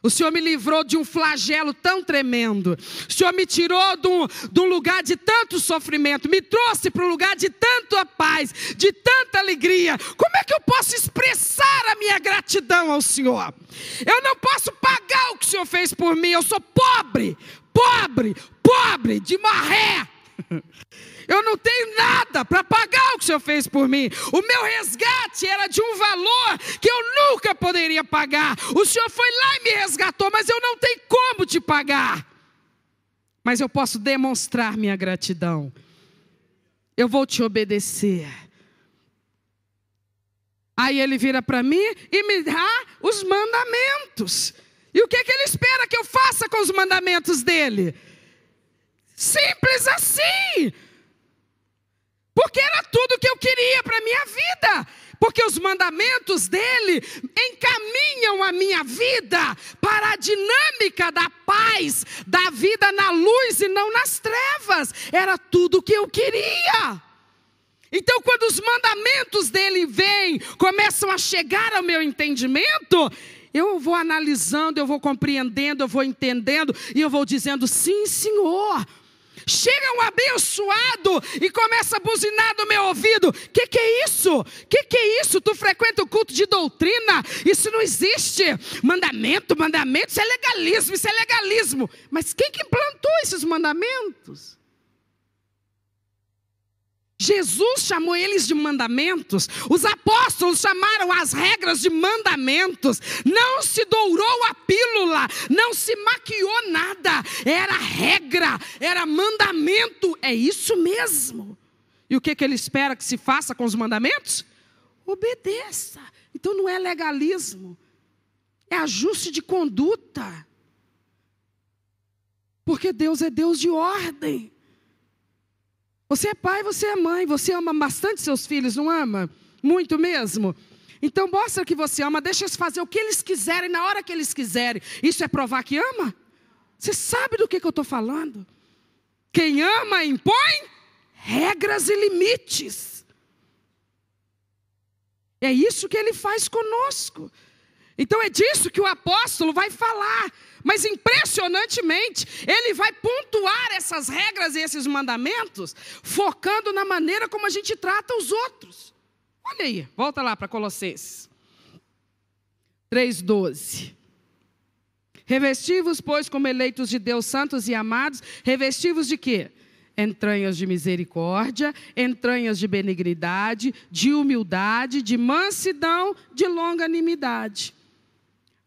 O Senhor me livrou de um flagelo tão tremendo. O Senhor me tirou de um lugar de tanto sofrimento. Me trouxe para um lugar de tanta paz, de tanta alegria. Como é que eu posso expressar a minha gratidão ao Senhor? Eu não posso pagar o que o Senhor fez por mim. Eu sou pobre, pobre, pobre de maré. Eu não tenho nada para pagar o que o Senhor fez por mim. O meu resgate era de um valor que eu nunca poderia pagar. O Senhor foi lá e me resgatou, mas eu não tenho como te pagar. Mas eu posso demonstrar minha gratidão. Eu vou te obedecer. Aí ele vira para mim e me dá os mandamentos. E o que ele espera que eu faça com os mandamentos dele? Simples assim. Porque era tudo que eu queria para a minha vida. Porque os mandamentos dele encaminham a minha vida para a dinâmica da paz, da vida na luz e não nas trevas. Era tudo que eu queria. Então, quando os mandamentos dele vêm, começam a chegar ao meu entendimento, eu vou analisando, eu vou compreendendo, eu vou entendendo e eu vou dizendo, sim, Senhor. Chega um abençoado e começa a buzinar no meu ouvido. Que é isso? Que é isso? Tu frequenta o culto de doutrina? Isso não existe. Mandamento, isso é legalismo, isso é legalismo. Mas quem que implantou esses mandamentos? Jesus chamou eles de mandamentos. Os apóstolos chamaram as regras de mandamentos. Não se dourou a pílula, não se maquiou nada. Era regra, era mandamento. É isso mesmo. E o que ele espera que se faça com os mandamentos? Obedeça. Então não é legalismo, é ajuste de conduta. Porque Deus é Deus de ordem. Você é pai, você é mãe, você ama bastante seus filhos, não ama? Muito mesmo? Então mostra que você ama, deixa eles fazer o que eles quiserem, na hora que eles quiserem. Isso é provar que ama? Você sabe do que eu estou falando? Quem ama impõe regras e limites. É isso que ele faz conosco. Então é disso que o apóstolo vai falar. Mas impressionantemente, ele vai pontuar essas regras e esses mandamentos, focando na maneira como a gente trata os outros. Olha aí, volta lá para Colossenses 3:12. Revesti-vos, pois, como eleitos de Deus, santos e amados, revesti-vos de quê? Entranhas de misericórdia, entranhas de benignidade, de humildade, de mansidão, de longanimidade.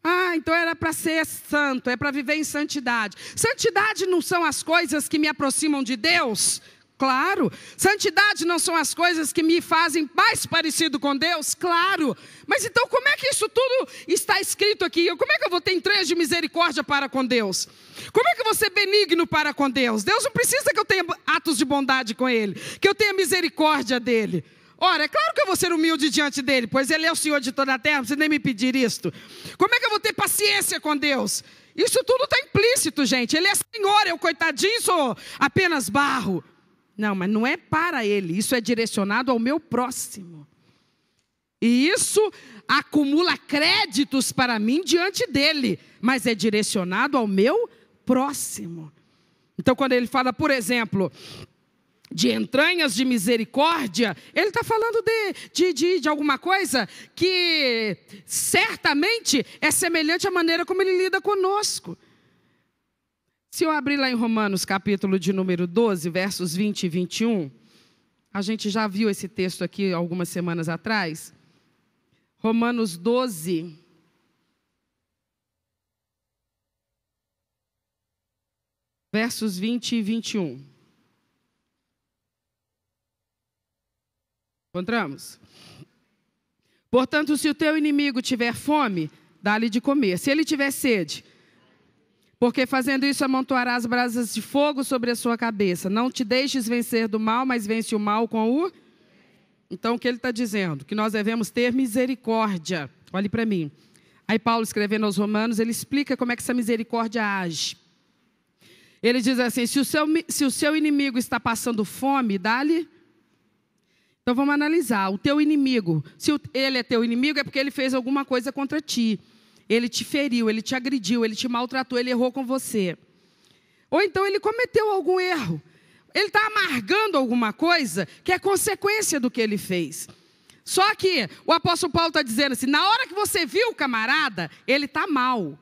Ah, então era para ser santo, é para viver em santidade. Santidade não são as coisas que me aproximam de Deus? Claro. Santidade não são as coisas que me fazem mais parecido com Deus? Claro. Mas então como é que isso tudo está escrito aqui? Como é que eu vou ter entranhas de misericórdia para com Deus? Como é que eu vou ser benigno para com Deus? Deus não precisa que eu tenha atos de bondade com Ele, que eu tenha misericórdia dEle. Ora, é claro que eu vou ser humilde diante dEle, pois Ele é o Senhor de toda a terra, não precisa nem me pedir isto. Como é que eu vou ter paciência com Deus? Isso tudo está implícito, gente. Ele é Senhor, eu coitadinho sou apenas barro. Não, mas não é para ele, isso é direcionado ao meu próximo. E isso acumula créditos para mim diante dele, mas é direcionado ao meu próximo. Então, quando ele fala, por exemplo, de entranhas de misericórdia, ele está falando de alguma coisa que certamente é semelhante à maneira como ele lida conosco. Se eu abrir lá em Romanos, capítulo de número 12, versos 20 e 21, a gente já viu esse texto aqui algumas semanas atrás. Romanos 12, versos 20 e 21. Encontramos? Portanto, se o teu inimigo tiver fome, dá-lhe de comer. Se ele tiver sede, porque fazendo isso amontoarás brasas de fogo sobre a sua cabeça. Não te deixes vencer do mal, mas vence o mal com o... Então, o que ele está dizendo? Que nós devemos ter misericórdia. Olhe para mim. Aí Paulo, escrevendo aos Romanos, ele explica como é que essa misericórdia age. Ele diz assim, se o seu inimigo está passando fome, dá-lhe... Então, vamos analisar. O teu inimigo, se ele é teu inimigo, é porque ele fez alguma coisa contra ti. Ele te feriu, ele te agrediu, ele te maltratou, ele errou com você. Ou então ele cometeu algum erro. Ele está amargando alguma coisa que é consequência do que ele fez. Só que o apóstolo Paulo está dizendo assim, na hora que você viu o camarada, ele está mal.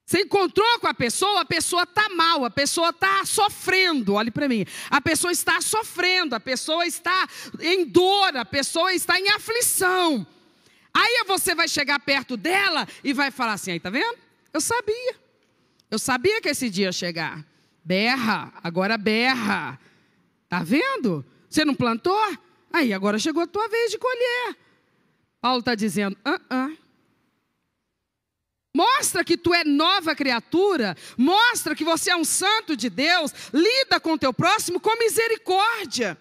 Você encontrou com a pessoa está mal, a pessoa está sofrendo, olhe para mim. A pessoa está sofrendo, a pessoa está em dor, a pessoa está em aflição. Aí você vai chegar perto dela e vai falar assim, aí tá vendo? Eu sabia que esse dia ia chegar. Berra, agora berra. Tá vendo? Você não plantou? Aí agora chegou a tua vez de colher. Paulo está dizendo, Mostra que tu é nova criatura, mostra que você é um santo de Deus, lida com o teu próximo com misericórdia.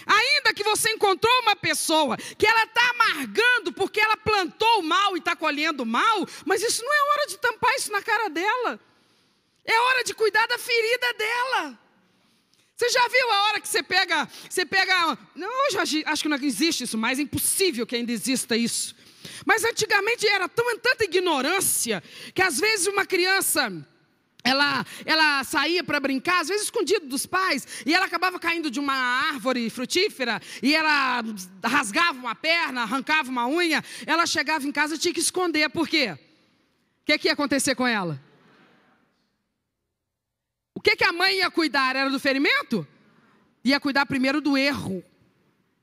Ainda que você encontrou uma pessoa que ela está amargando porque ela plantou o mal e está colhendo o mal, mas isso não é hora de tampar isso na cara dela. É hora de cuidar da ferida dela. Você já viu a hora que você pega... Não, hoje acho que não existe isso mais, é impossível que ainda exista isso. Mas antigamente era tanta ignorância que às vezes uma criança... Ela saía para brincar, às vezes escondido dos pais, e ela acabava caindo de uma árvore frutífera, e ela rasgava uma perna, arrancava uma unha, ela chegava em casa e tinha que esconder. Por quê? O que ia acontecer com ela? O que a mãe ia cuidar? Era do ferimento? Ia cuidar primeiro do erro.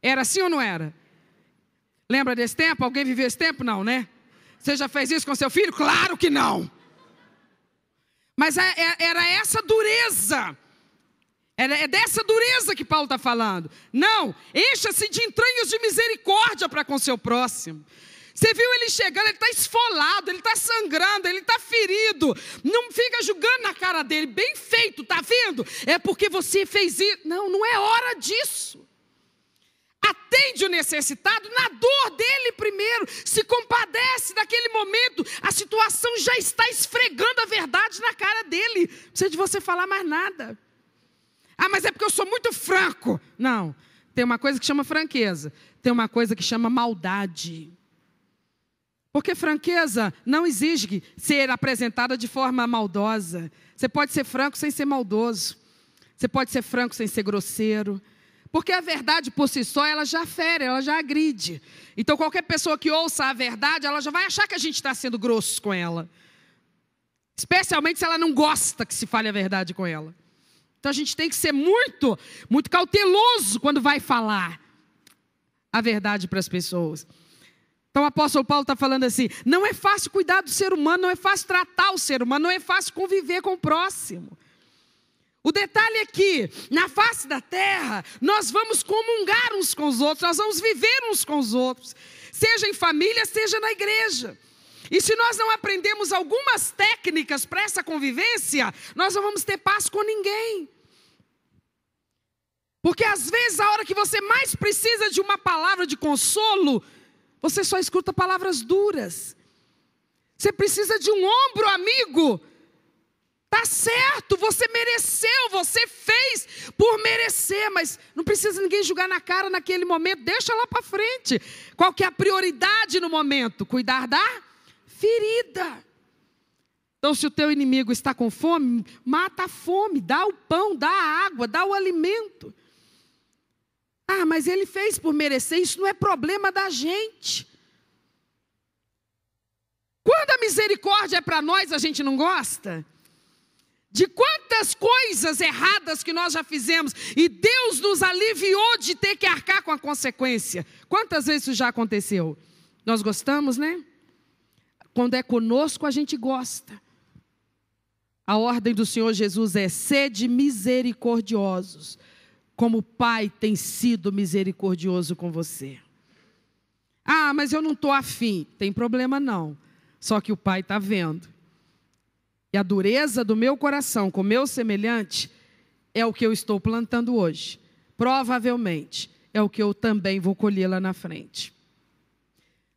Era assim ou não era? Lembra desse tempo? Alguém viveu esse tempo? Não, né? Você já fez isso com seu filho? Claro que não! Mas era essa dureza, é dessa dureza que Paulo está falando. Não, encha-se de entranhas de misericórdia para com seu próximo. Você viu ele chegando, ele está esfolado, ele está sangrando, ele está ferido. Não fica julgando na cara dele, bem feito, está vendo? É porque você fez isso. Não é hora disso. Atende o necessitado na dor dele primeiro. Se compadece daquele momento. A situação já está esfregando a verdade na cara dele. Não precisa de você falar mais nada. Mas é porque eu sou muito franco. Não. Tem uma coisa que chama franqueza. Tem uma coisa que chama maldade. Porque franqueza não exige ser apresentada de forma maldosa. Você pode ser franco sem ser maldoso. Você pode ser franco sem ser grosseiro. Porque a verdade por si só, ela já fere, ela já agride. Então qualquer pessoa que ouça a verdade, ela já vai achar que a gente está sendo grosso com ela. Especialmente se ela não gosta que se fale a verdade com ela. Então a gente tem que ser muito, muito cauteloso quando vai falar a verdade para as pessoas. Então o apóstolo Paulo está falando assim, não é fácil cuidar do ser humano, não é fácil tratar o ser humano, não é fácil conviver com o próximo. O detalhe é que, na face da terra, nós vamos comungar uns com os outros, nós vamos viver uns com os outros, seja em família, seja na igreja. E se nós não aprendemos algumas técnicas para essa convivência, nós não vamos ter paz com ninguém. Porque às vezes, a hora que você mais precisa de uma palavra de consolo, você só escuta palavras duras. Você precisa de um ombro amigo. Tá certo, você mereceu, você fez por merecer, mas não precisa ninguém jogar na cara naquele momento, deixa lá para frente. Qual que é a prioridade no momento? Cuidar da ferida. Então, se o teu inimigo está com fome, mata a fome, dá o pão, dá a água, dá o alimento. Ah, mas ele fez por merecer, isso não é problema da gente. Quando a misericórdia é para nós, a gente não gosta? De quantas coisas erradas que nós já fizemos e Deus nos aliviou de ter que arcar com a consequência. Quantas vezes isso já aconteceu? Nós gostamos, né? Quando é conosco, a gente gosta. A ordem do Senhor Jesus é: sede misericordiosos, como o Pai tem sido misericordioso com você. Ah, mas eu não estou afim. Tem problema não. Só que o Pai está vendo. E a dureza do meu coração com o meu semelhante é o que eu estou plantando hoje. Provavelmente é o que eu também vou colher lá na frente.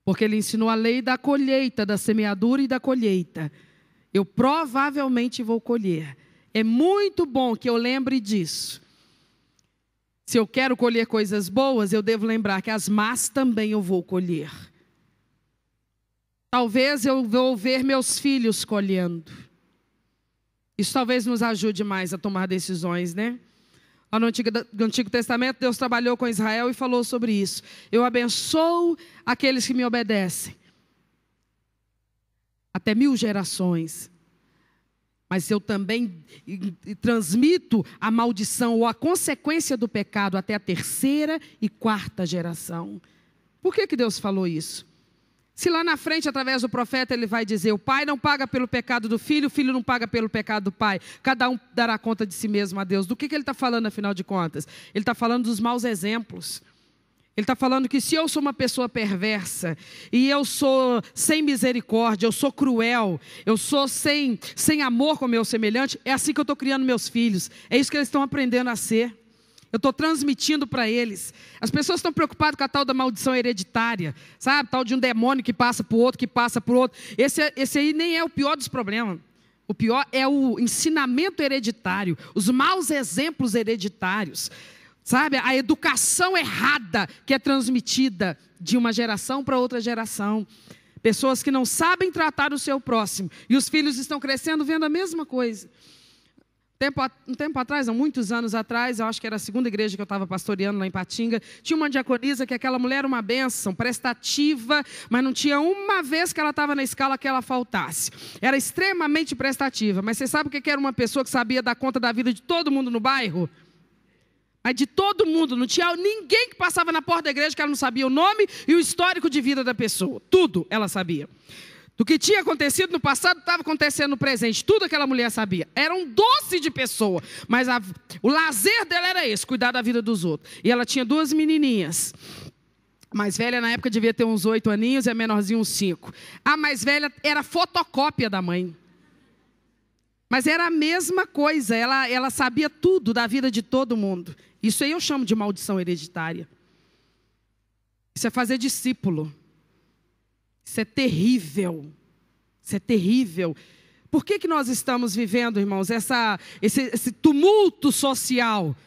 Porque ele ensinou a lei da colheita, da semeadura e da colheita. Eu provavelmente vou colher. É muito bom que eu lembre disso. Se eu quero colher coisas boas, eu devo lembrar que as más também eu vou colher. Talvez eu vou ver meus filhos colhendo. Isso talvez nos ajude mais a tomar decisões, né? Lá no Antigo Testamento, Deus trabalhou com Israel e falou sobre isso. Eu abençoo aqueles que me obedecem. Até 1000 gerações. Mas eu também transmito a maldição ou a consequência do pecado até a 3ª e 4ª geração. Por que Deus falou isso? Se lá na frente, através do profeta, ele vai dizer: o pai não paga pelo pecado do filho, o filho não paga pelo pecado do pai. Cada um dará conta de si mesmo a Deus. Do que ele está falando, afinal de contas? Ele está falando dos maus exemplos. Ele está falando que se eu sou uma pessoa perversa, e eu sou sem misericórdia, eu sou cruel, eu sou sem amor com o meu semelhante, é assim que eu estou criando meus filhos. É isso que eles estão aprendendo a ser. Eu estou transmitindo para eles. As pessoas estão preocupadas com a tal da maldição hereditária, sabe? Tal de um demônio que passa para o outro, que passa para o outro. Esse aí nem é o pior dos problemas. O pior é o ensinamento hereditário, os maus exemplos hereditários. Sabe? A educação errada que é transmitida de uma geração para outra geração. Pessoas que não sabem tratar o seu próximo. E os filhos estão crescendo vendo a mesma coisa. Um tempo atrás, há muitos anos atrás, eu acho que era a 2ª igreja que eu estava pastoreando lá em Patinga, tinha uma diaconisa que aquela mulher era uma bênção, prestativa, mas não tinha uma vez que ela estava na escala que ela faltasse. Era extremamente prestativa, mas você sabe o que era uma pessoa que sabia dar conta da vida de todo mundo no bairro? Mas de todo mundo, não tinha ninguém que passava na porta da igreja que ela não sabia o nome e o histórico de vida da pessoa. Tudo ela sabia. Do que tinha acontecido no passado, estava acontecendo no presente. Tudo aquela mulher sabia. Era um doce de pessoa. Mas o lazer dela era esse, cuidar da vida dos outros. E ela tinha 2 menininhas. A mais velha, na época, devia ter uns 8 aninhos e a menorzinha uns 5. A mais velha era fotocópia da mãe. Mas era a mesma coisa. Ela sabia tudo da vida de todo mundo. Isso aí eu chamo de maldição hereditária. Isso é fazer discípulo. Isso é terrível. Isso é terrível. Por que nós estamos vivendo, irmãos, esse tumulto social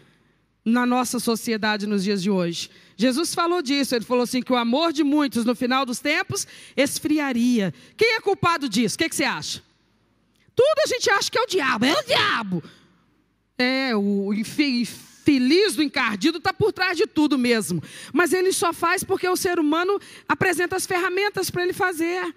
na nossa sociedade nos dias de hoje? Jesus falou disso. Ele falou assim que o amor de muitos no final dos tempos esfriaria. Quem é culpado disso? O que você acha? Tudo a gente acha que é o diabo. É o diabo. O infeliz do encardido está por trás de tudo mesmo. Mas ele só faz porque o ser humano apresenta as ferramentas para ele fazer.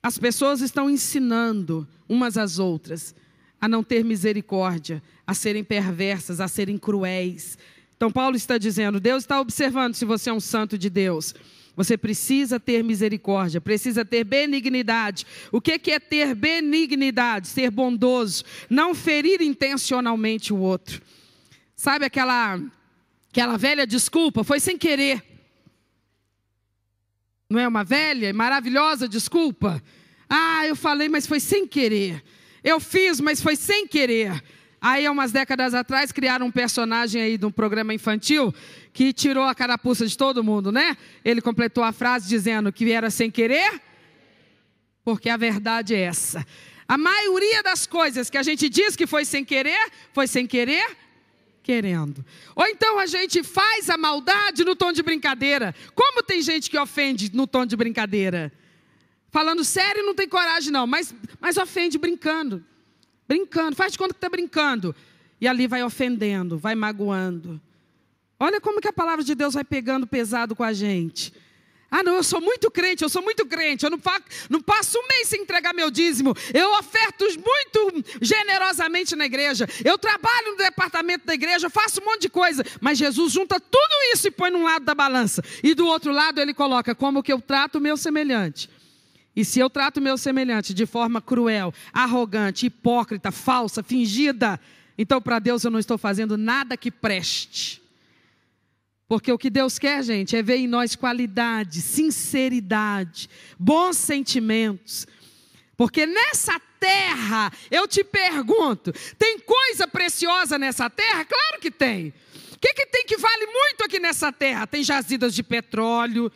As pessoas estão ensinando umas às outras a não ter misericórdia, a serem perversas, a serem cruéis. Então Paulo está dizendo, Deus está observando se você é um santo de Deus. Você precisa ter misericórdia, precisa ter benignidade. O que é ter benignidade? Ser bondoso, não ferir intencionalmente o outro. Sabe aquela velha desculpa? Foi sem querer. Não é uma velha e maravilhosa desculpa? Ah, eu falei, mas foi sem querer. Eu fiz, mas foi sem querer. Aí, há umas décadas atrás, criaram um personagem aí de um programa infantil que tirou a carapuça de todo mundo, né? Ele completou a frase dizendo que era sem querer, porque a verdade é essa. A maioria das coisas que a gente diz que foi sem querer querendo. Ou então a gente faz a maldade no tom de brincadeira. Como tem gente que ofende no tom de brincadeira? Falando sério não tem coragem não, mas ofende brincando. Brincando, faz de conta que está brincando. E ali vai ofendendo, vai magoando. Olha como que a palavra de Deus vai pegando pesado com a gente. Ah, não, eu sou muito crente, eu não passo um mês sem entregar meu dízimo. Eu oferto muito generosamente na igreja. Eu trabalho no departamento da igreja, eu faço um monte de coisa. Mas Jesus junta tudo isso e põe num lado da balança. E do outro lado ele coloca como que eu trato o meu semelhante. E se eu trato o meu semelhante de forma cruel, arrogante, hipócrita, falsa, fingida, então para Deus eu não estou fazendo nada que preste. Porque o que Deus quer, gente, é ver em nós qualidade, sinceridade, bons sentimentos. Porque nessa terra, eu te pergunto, tem coisa preciosa nessa terra? Claro que tem. O que tem que vale muito aqui nessa terra? Tem jazidas de petróleo,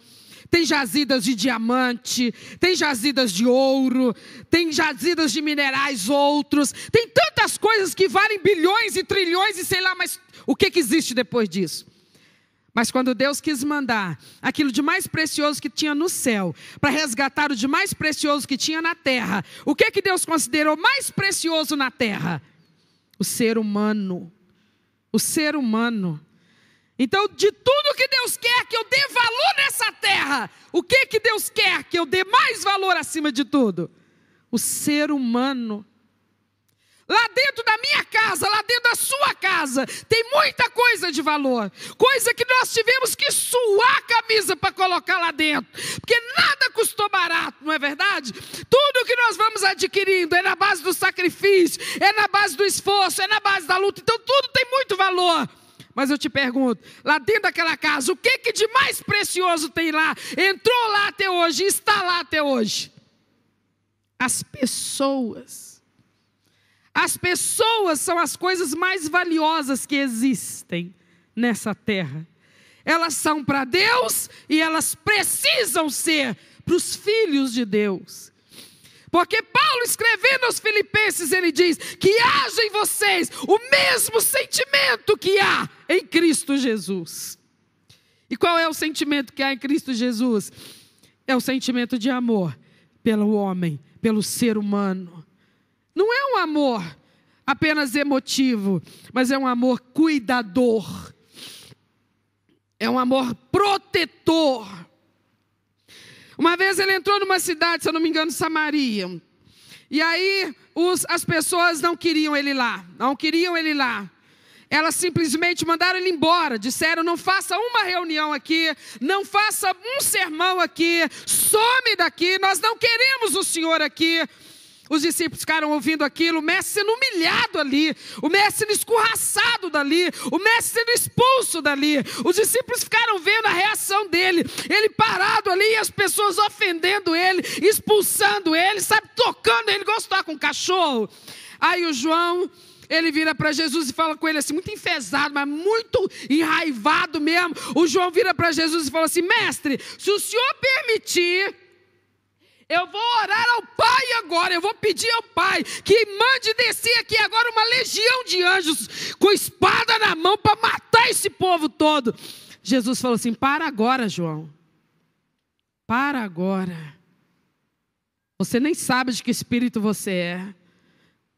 tem jazidas de diamante, tem jazidas de ouro, tem jazidas de minerais outros. Tem tantas coisas que valem bilhões e trilhões e sei lá, mas o que existe depois disso? Mas quando Deus quis mandar aquilo de mais precioso que tinha no céu, para resgatar o de mais precioso que tinha na terra, o que Deus considerou mais precioso na terra? O ser humano. O ser humano. Então, de tudo que Deus quer que eu dê valor nessa terra, o que Deus quer que eu dê mais valor acima de tudo? O ser humano. Lá dentro da minha casa, lá dentro da sua casa, tem muita coisa de valor. Coisa que nós tivemos que suar a camisa para colocar lá dentro. Porque nada custou barato, não é verdade? Tudo que nós vamos adquirindo é na base do sacrifício, é na base do esforço, é na base da luta. Então tudo tem muito valor. Mas eu te pergunto, lá dentro daquela casa, o que de mais precioso tem lá? Entrou lá até hoje, está lá até hoje? As pessoas. As pessoas são as coisas mais valiosas que existem nessa terra. Elas são para Deus e elas precisam ser para os filhos de Deus. Porque Paulo, escrevendo aos Filipenses, ele diz que haja em vocês o mesmo sentimento que há em Cristo Jesus. E qual é o sentimento que há em Cristo Jesus? É o sentimento de amor pelo homem, pelo ser humano. Não é um amor apenas emotivo, mas é um amor cuidador. É um amor protetor. Uma vez ele entrou numa cidade, se eu não me engano, Samaria. E aí as pessoas não queriam ele lá. Não queriam ele lá. Elas simplesmente mandaram ele embora. Disseram, não faça uma reunião aqui. Não faça um sermão aqui. Some daqui. Nós não queremos o senhor aqui. Os discípulos ficaram ouvindo aquilo, o mestre sendo humilhado ali, o mestre sendo escorraçado dali, o mestre sendo expulso dali. Os discípulos ficaram vendo a reação dele, ele parado ali e as pessoas ofendendo ele, expulsando ele, sabe, tocando ele, igual se toca um cachorro. Aí o João, ele vira para Jesus e fala com ele assim, muito enfesado, mas muito enraivado mesmo. O João vira para Jesus e fala assim, mestre, se o senhor permitir, eu vou orar ao Pai agora, eu vou pedir ao Pai que mande descer aqui agora uma legião de anjos com espada na mão para matar esse povo todo. Jesus falou assim, para agora, João. Para agora. Você nem sabe de que espírito você é.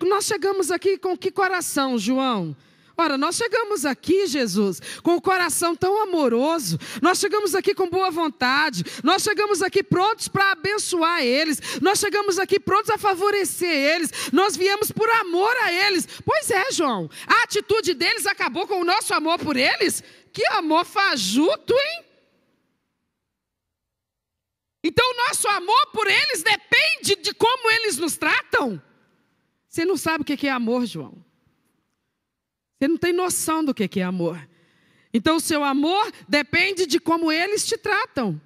Nós chegamos aqui com que coração, João? Ora, nós chegamos aqui, Jesus, com o coração tão amoroso, nós chegamos aqui com boa vontade, nós chegamos aqui prontos para abençoar eles, nós chegamos aqui prontos a favorecer eles, nós viemos por amor a eles. Pois é, João, a atitude deles acabou com o nosso amor por eles? Que amor fajuto, hein? Então o nosso amor por eles depende de como eles nos tratam? Você não sabe o que é amor, João. Você não tem noção do que é amor. Então o seu amor depende de como eles te tratam.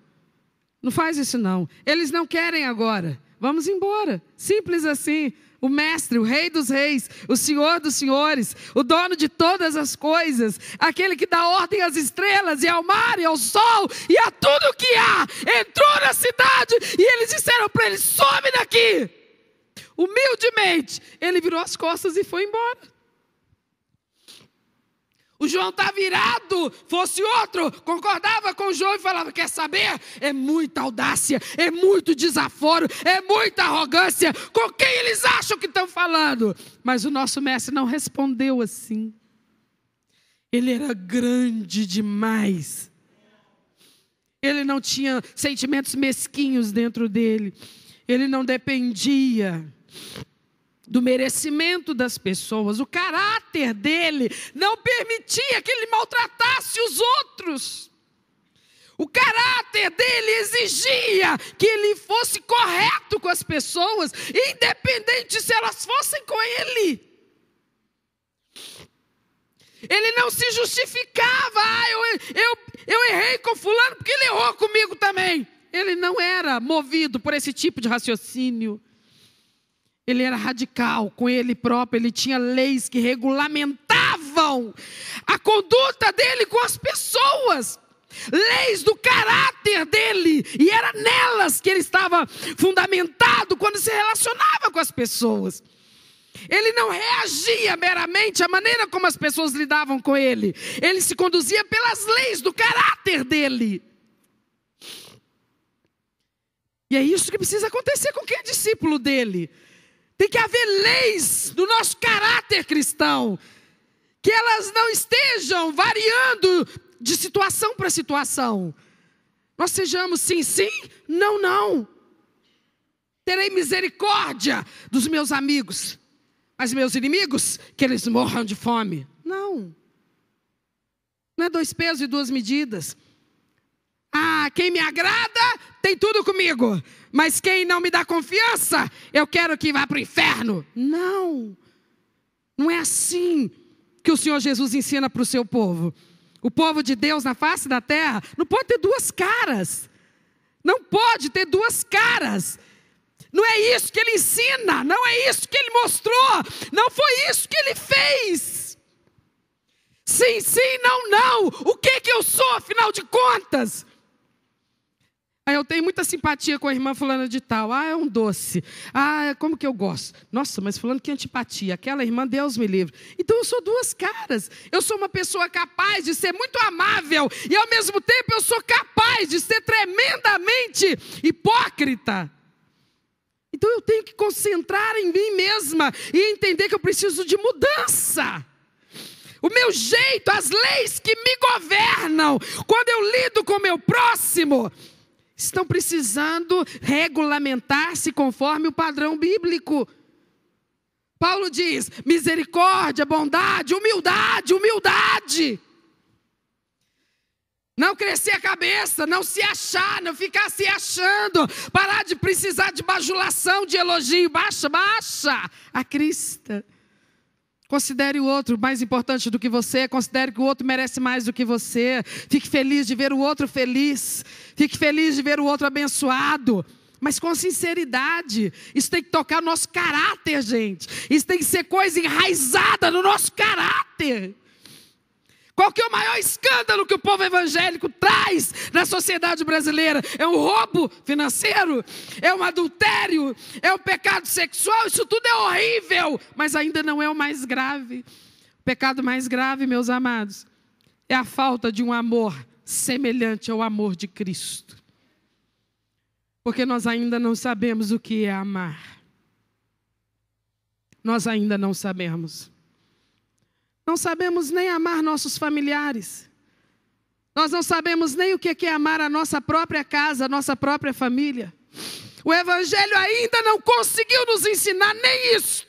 Não faz isso não. Eles não querem agora. Vamos embora. Simples assim. O mestre, o rei dos reis, o senhor dos senhores, o dono de todas as coisas, aquele que dá ordem às estrelas e ao mar e ao sol e a tudo que há, entrou na cidade e eles disseram para ele, some daqui. humildemente, ele virou as costas e foi embora. O João está virado, fosse outro, concordava com o João e falava, quer saber? É muita audácia, é muito desaforo, é muita arrogância. Com quem eles acham que estão falando? Mas o nosso mestre não respondeu assim. Ele era grande demais. Ele não tinha sentimentos mesquinhos dentro dele. Ele não dependia do merecimento das pessoas. O caráter dele não permitia que ele maltratasse os outros. O caráter dele exigia que ele fosse correto com as pessoas, independente se elas fossem com ele. Ele não se justificava. Eu errei com fulano porque ele errou comigo também. Ele não era movido por esse tipo de raciocínio. Ele era radical com ele próprio, ele tinha leis que regulamentavam a conduta dele com as pessoas, leis do caráter dele, e era nelas que ele estava fundamentado quando se relacionava com as pessoas. Ele não reagia meramente à maneira como as pessoas lidavam com ele, ele se conduzia pelas leis do caráter dele. E é isso que precisa acontecer com quem é discípulo dele. Tem que haver leis do nosso caráter cristão, que elas não estejam variando de situação para situação. Nós sejamos sim, sim, não, não. Terei misericórdia dos meus amigos, mas meus inimigos, que eles morram de fome. Não. Não é 2 pesos e 2 medidas. Ah, quem me agrada tem tudo comigo, mas quem não me dá confiança, eu quero que vá para o inferno. Não, não é assim que o Senhor Jesus ensina para o seu povo. O povo de Deus na face da terra não pode ter 2 caras. Não pode ter 2 caras. Não é isso que ele ensina, não é isso que ele mostrou, não foi isso que ele fez. Sim, sim, não, não. O que eu sou, afinal de contas? Aí eu tenho muita simpatia com a irmã fulana de tal. Ah, é um doce. Ah, como que eu gosto. Nossa, mas fulano, que antipatia. Aquela irmã, Deus me livre. Então eu sou 2 caras. Eu sou uma pessoa capaz de ser muito amável. E ao mesmo tempo eu sou capaz de ser tremendamente hipócrita. Então eu tenho que concentrar em mim mesma. E entender que eu preciso de mudança. O meu jeito, as leis que me governam. Quando eu lido com o meu próximo, estão precisando regulamentar-se conforme o padrão bíblico. Paulo diz, misericórdia, bondade, humildade, humildade. Não crescer a cabeça, não se achar, não ficar se achando, parar de precisar de bajulação, de elogio, baixa a crista. Considere o outro mais importante do que você. Considere que o outro merece mais do que você. Fique feliz de ver o outro feliz. Fique feliz de ver o outro abençoado. Mas com sinceridade. Isso tem que tocar o nosso caráter, gente. Isso tem que ser coisa enraizada no nosso caráter. Qual que é o maior escândalo que o povo evangélico traz na sociedade brasileira? É um roubo financeiro? É um adultério? É um pecado sexual? Isso tudo é horrível, mas ainda não é o mais grave. O pecado mais grave, meus amados, é a falta de um amor semelhante ao amor de Cristo. Porque nós ainda não sabemos o que é amar. Nós ainda não sabemos. Não sabemos nem amar nossos familiares. Nós não sabemos nem o que é amar a nossa própria casa, a nossa própria família. O Evangelho ainda não conseguiu nos ensinar nem isso.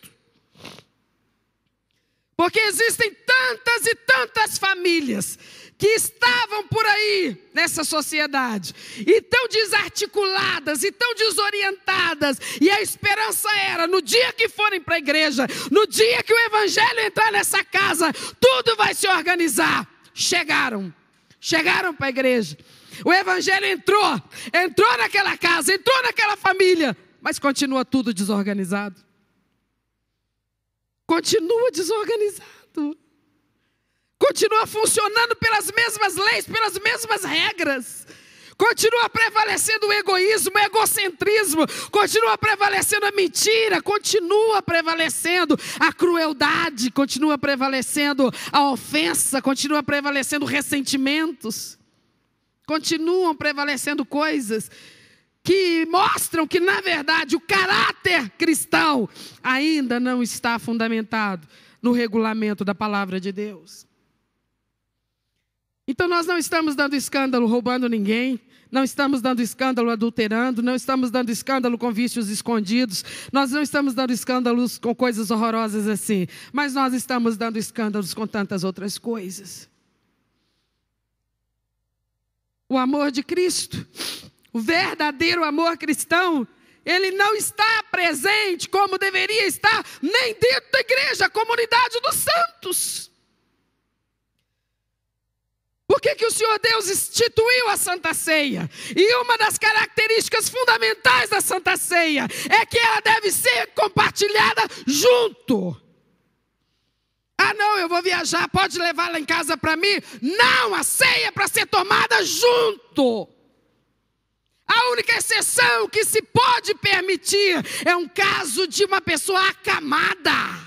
Porque existem tantas e tantas famílias que estavam por aí nessa sociedade, e tão desarticuladas, e tão desorientadas, e a esperança era, no dia que forem para a igreja, no dia que o Evangelho entrar nessa casa, tudo vai se organizar. Chegaram para a igreja, o Evangelho entrou naquela casa, entrou naquela família, mas continua tudo desorganizado. Continua desorganizado. Continua funcionando pelas mesmas leis, pelas mesmas regras. Continua prevalecendo o egoísmo, o egocentrismo, continua prevalecendo a mentira, continua prevalecendo a crueldade, continua prevalecendo a ofensa, continua prevalecendo ressentimentos, continuam prevalecendo coisas que mostram que, na verdade, o caráter cristão ainda não está fundamentado no regulamento da palavra de Deus. Então nós não estamos dando escândalo roubando ninguém, não estamos dando escândalo adulterando, não estamos dando escândalo com vícios escondidos, nós não estamos dando escândalos com coisas horrorosas assim, mas nós estamos dando escândalos com tantas outras coisas. O amor de Cristo, o verdadeiro amor cristão, ele não está presente como deveria estar nem dentro da igreja, a comunidade dos santos. Por que o Senhor Deus instituiu a Santa Ceia? E uma das características fundamentais da Santa Ceia é que ela deve ser compartilhada junto. Ah, não, eu vou viajar, pode levar lá em casa para mim? Não, a ceia é para ser tomada junto. A única exceção que se pode permitir é um caso de uma pessoa acamada.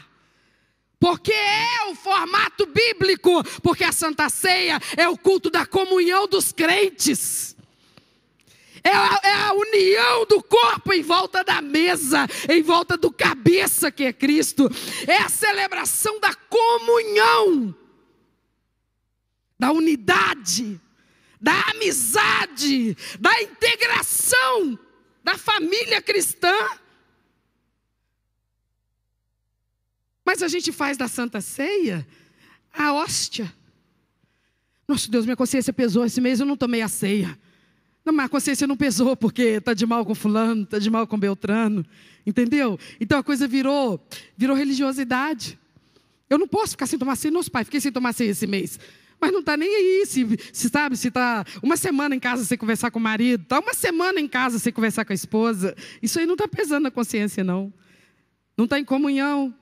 Porque é o formato bíblico, porque a Santa Ceia é o culto da comunhão dos crentes. É a união do corpo em volta da mesa, em volta do cabeça que é Cristo. É a celebração da comunhão, da unidade, da amizade, da integração da família cristã. Mas a gente faz da Santa Ceia a hóstia. Nossa Deus, minha consciência pesou esse mês, eu não tomei a ceia. Não, mas a consciência não pesou porque está de mal com fulano, está de mal com Beltrano. Entendeu? Então a coisa virou religiosidade. Eu não posso ficar sem tomar ceia. Nossa, pai, fiquei sem tomar ceia esse mês. Mas não está nem aí, se está uma semana em casa sem conversar com o marido, está uma semana em casa sem conversar com a esposa. Isso aí não está pesando na consciência, não. Não está em comunhão.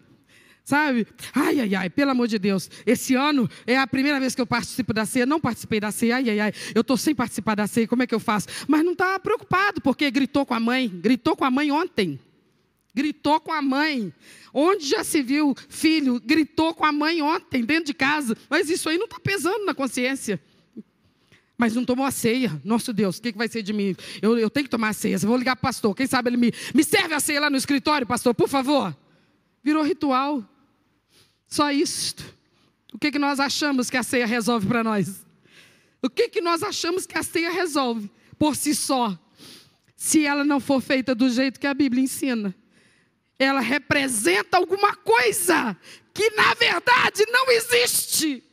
Sabe? Ai, pelo amor de Deus. Esse ano é a primeira vez que eu participo da ceia. Não participei da ceia. Ai, eu estou sem participar da ceia. Como é que eu faço? Mas não está preocupado, porque gritou com a mãe. Gritou com a mãe ontem. Gritou com a mãe. Onde já se viu filho? Gritou com a mãe ontem, dentro de casa. Mas isso aí não está pesando na consciência. Mas não tomou a ceia. Nosso Deus, o que vai ser de mim? Eu tenho que tomar a ceia. Eu vou ligar para o pastor. Quem sabe ele me serve a ceia lá no escritório, pastor, por favor. Virou ritual. Só isto. O que nós achamos que a ceia resolve para nós? O que nós achamos que a ceia resolve por si só? Se ela não for feita do jeito que a Bíblia ensina. Ela representa alguma coisa que na verdade não existe.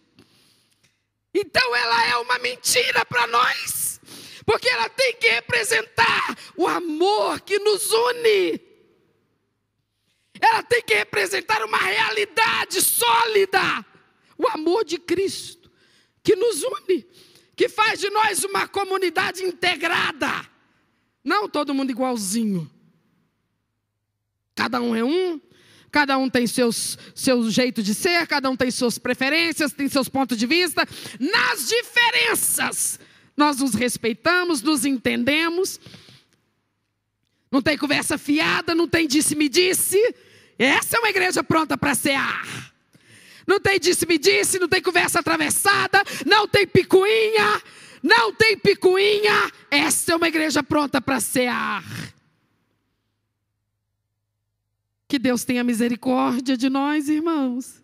Então ela é uma mentira para nós. Porque ela tem que representar o amor que nos une. Ela tem que representar uma realidade sólida. O amor de Cristo, que nos une, que faz de nós uma comunidade integrada. Não todo mundo igualzinho. Cada um é um, cada um tem seu jeito de ser, cada um tem suas preferências, tem seus pontos de vista. Nas diferenças, nós nos respeitamos, nos entendemos. Não tem conversa fiada, não tem disse-me-disse. Essa é uma igreja pronta para cear. Não tem disse-me-disse, não tem conversa atravessada, não tem picuinha, não tem picuinha. Essa é uma igreja pronta para cear. Que Deus tenha misericórdia de nós, irmãos.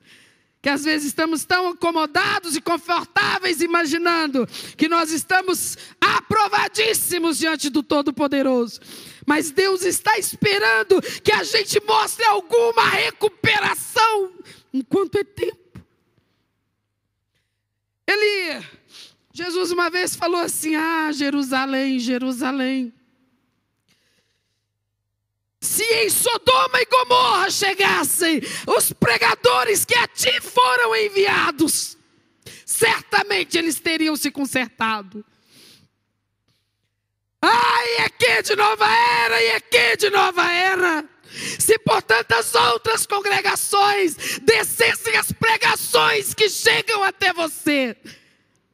Que às vezes estamos tão acomodados e confortáveis, imaginando que nós estamos aprovadíssimos diante do Todo-Poderoso. Mas Deus está esperando que a gente mostre alguma recuperação enquanto é tempo. Jesus uma vez falou assim: Jerusalém, Jerusalém, se em Sodoma e Gomorra chegassem os pregadores que a ti foram enviados, certamente eles teriam se consertado. E aqui de nova era, e aqui de nova era. Se por tantas outras congregações descessem as pregações que chegam até você,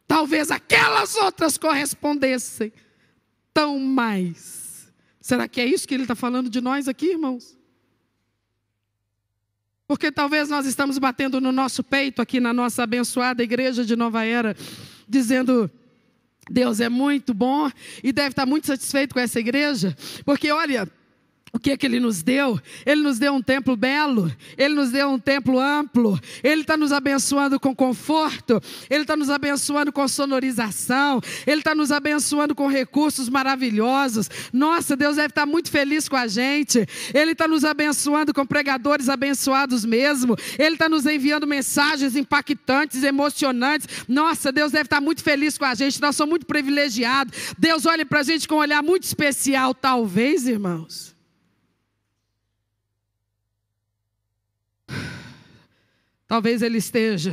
talvez aquelas outras correspondessem tão mais. Será que é isso que ele está falando de nós aqui, irmãos? Porque talvez nós estamos batendo no nosso peito aqui na nossa abençoada igreja de Nova Era, dizendo: Deus é muito bom e deve estar muito satisfeito com essa igreja, porque olha, o que é que Ele nos deu? Ele nos deu um templo belo, Ele nos deu um templo amplo, Ele está nos abençoando com conforto, Ele está nos abençoando com sonorização, Ele está nos abençoando com recursos maravilhosos. Nossa, Deus deve estar muito feliz com a gente. Ele está nos abençoando com pregadores abençoados mesmo, Ele está nos enviando mensagens impactantes, emocionantes. Nossa, Deus deve estar muito feliz com a gente, nós somos muito privilegiados. Deus olha para a gente com um olhar muito especial, talvez, irmãos. Talvez Ele esteja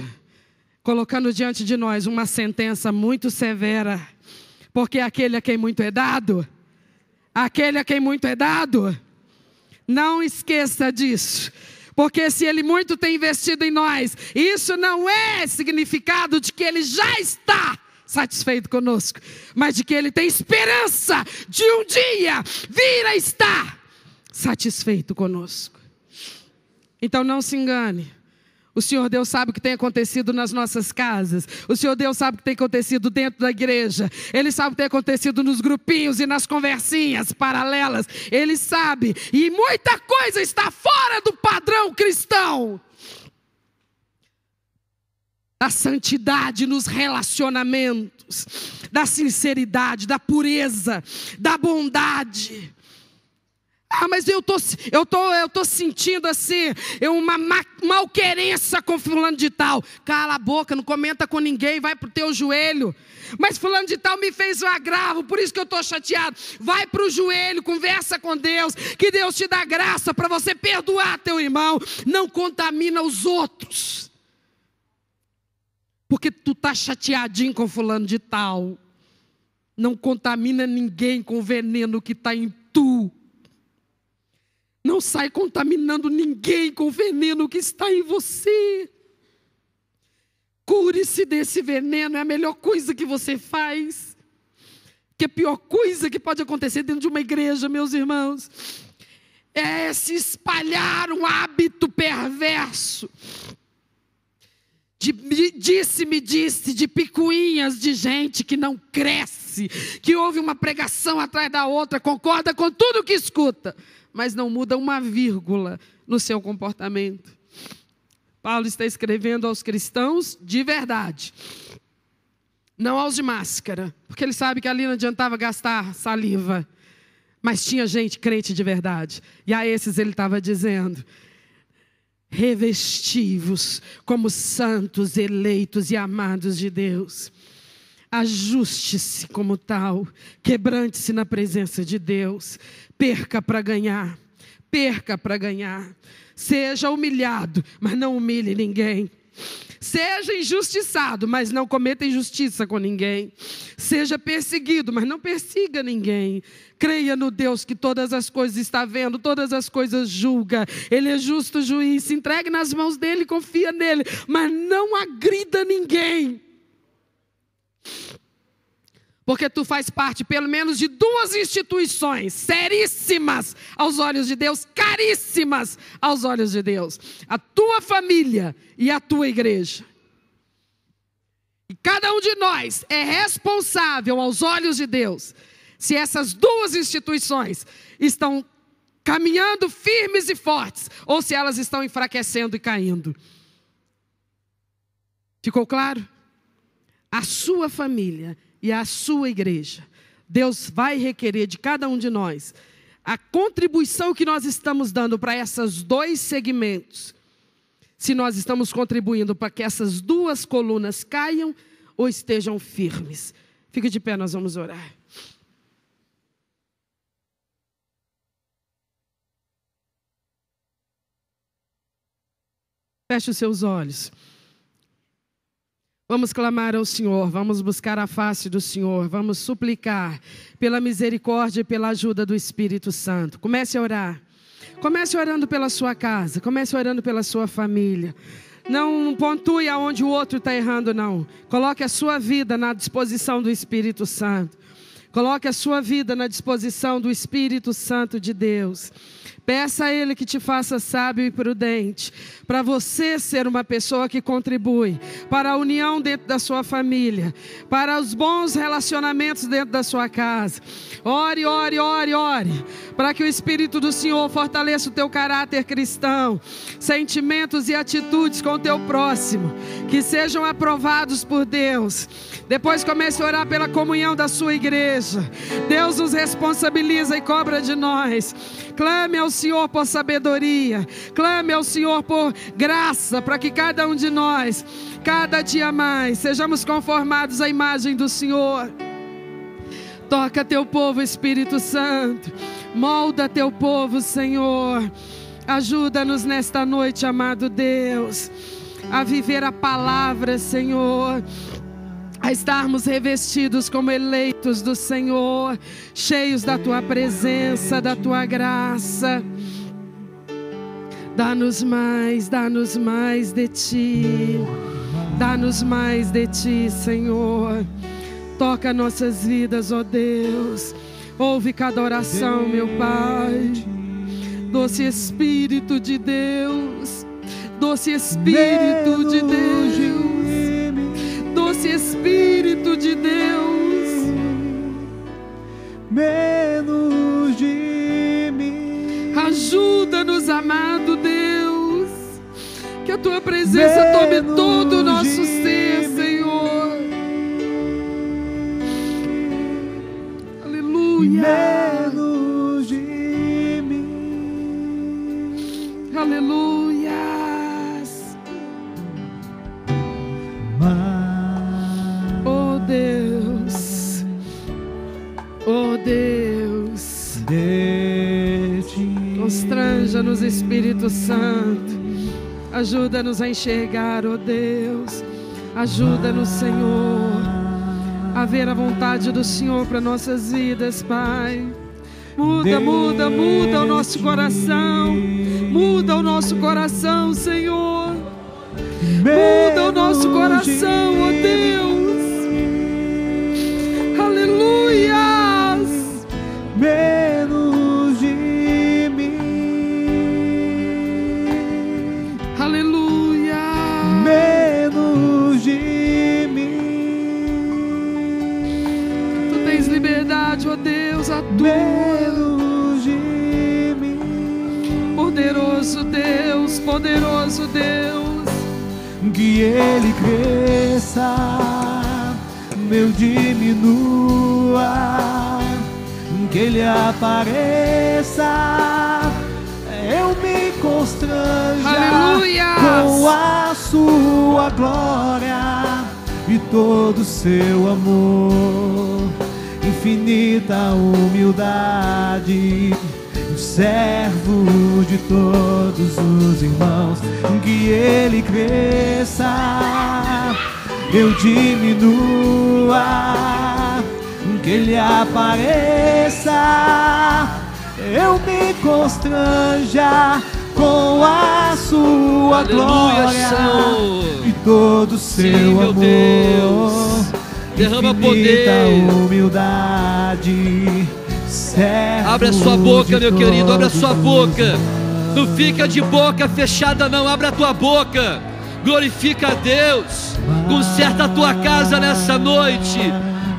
colocando diante de nós uma sentença muito severa, porque aquele a quem muito é dado, não esqueça disso, porque se Ele muito tem investido em nós, isso não é significado de que Ele já está satisfeito conosco, mas de que Ele tem esperança de um dia vir a estar satisfeito conosco. Então não se engane. O Senhor Deus sabe o que tem acontecido nas nossas casas. O Senhor Deus sabe o que tem acontecido dentro da igreja. Ele sabe o que tem acontecido nos grupinhos e nas conversinhas paralelas. Ele sabe. E muita coisa está fora do padrão cristão. Da santidade nos relacionamentos. Da sinceridade, da pureza, da bondade. Ah, mas eu tô sentindo assim, uma malquerença com fulano de tal. Cala a boca, não comenta com ninguém, vai pro teu joelho. Mas fulano de tal me fez um agravo, por isso que eu estou chateado. Vai pro joelho, conversa com Deus, que Deus te dá graça para você perdoar teu irmão. Não contamina os outros. Porque tu tá chateadinho com fulano de tal. Não contamina ninguém com o veneno que está em tu. Não sai contaminando ninguém com o veneno que está em você. Cure-se desse veneno, é a melhor coisa que você faz. Que a pior coisa que pode acontecer dentro de uma igreja, meus irmãos, é se espalhar um hábito perverso. Me disse, de picuinhas de gente que não cresce, que ouve uma pregação atrás da outra, concorda com tudo que escuta, mas não muda uma vírgula no seu comportamento. Paulo está escrevendo aos cristãos de verdade, não aos de máscara, porque ele sabe que ali não adiantava gastar saliva, mas tinha gente crente de verdade, e a esses ele estava dizendo: revesti-vos como santos, eleitos e amados de Deus. Ajuste-se como tal, quebrante-se na presença de Deus, perca para ganhar, seja humilhado, mas não humilhe ninguém, seja injustiçado, mas não cometa injustiça com ninguém, seja perseguido, mas não persiga ninguém. Creia no Deus que todas as coisas está vendo, todas as coisas julga, Ele é justo juiz, se entregue nas mãos dEle, confia nele, mas não agrida ninguém. Porque tu faz parte pelo menos de duas instituições seríssimas aos olhos de Deus, caríssimas aos olhos de Deus: a tua família e a tua igreja. E cada um de nós é responsável aos olhos de Deus se essas duas instituições estão caminhando firmes e fortes ou se elas estão enfraquecendo e caindo. Ficou claro? A sua família e a sua igreja, Deus vai requerer de cada um de nós a contribuição que nós estamos dando para esses dois segmentos. Se nós estamos contribuindo para que essas duas colunas caiam ou estejam firmes. Fique de pé, nós vamos orar. Feche os seus olhos. Vamos clamar ao Senhor, vamos buscar a face do Senhor, vamos suplicar pela misericórdia e pela ajuda do Espírito Santo. Comece a orar. Comece orando pela sua casa, comece orando pela sua família. Não pontue aonde o outro está errando, não. Coloque a sua vida na disposição do Espírito Santo. Coloque a sua vida na disposição do Espírito Santo de Deus. Peça a Ele que te faça sábio e prudente, para você ser uma pessoa que contribui para a união dentro da sua família, para os bons relacionamentos dentro da sua casa. Ore, ore, ore, ore, para que o Espírito do Senhor fortaleça o teu caráter cristão, sentimentos e atitudes com o teu próximo, que sejam aprovados por Deus. Depois comece a orar pela comunhão da sua igreja. Deus nos responsabiliza e cobra de nós. Clame ao Senhor por sabedoria, clame ao Senhor por graça, para que cada um de nós, cada dia mais, sejamos conformados à imagem do Senhor. Toca teu povo, Espírito Santo, molda teu povo, Senhor. Ajuda-nos nesta noite, amado Deus, a viver a palavra, Senhor, a estarmos revestidos como eleitos do Senhor, cheios da Tua presença, da Tua graça. Dá-nos mais de Ti, dá-nos mais de Ti, Senhor. Toca nossas vidas, ó Deus, ouve cada oração, meu Pai. Doce Espírito de Deus, doce Espírito de Deus, doce Espírito de Deus, menos de mim. Ajuda-nos, amado Deus, que a Tua presença tome todo o nosso ser, Senhor. Aleluia. Menos de mim. Aleluia. Oh Deus, oh Deus, constranja-nos, Espírito Santo, ajuda-nos a enxergar, oh Deus, ajuda-nos, Senhor, a ver a vontade do Senhor para nossas vidas, Pai. Muda, muda, muda o nosso coração, muda o nosso coração, Senhor. Muda o nosso coração, ó Deus. Aleluia. Menos de mim. Aleluia. Menos de mim. Tu tens liberdade, ó Deus, a tua. Menos de mim. Poderoso Deus, poderoso Deus. Que Ele cresça, eu diminua, que Ele apareça, eu me constranja. Aleluia. Com a sua glória e todo o seu amor, infinita humildade, servo de todos os irmãos. Que Ele cresça, eu diminua, que Ele apareça, eu me constranja com a sua Aleluia, glória, Senhor. e todo o seu Sim, meu amor. Deus. Derrama Infinita poder. humildade. Abre a sua boca, meu querido, abre a sua boca. Não fica de boca fechada não, abre a tua boca. Glorifica a Deus. Conserta a tua casa nessa noite.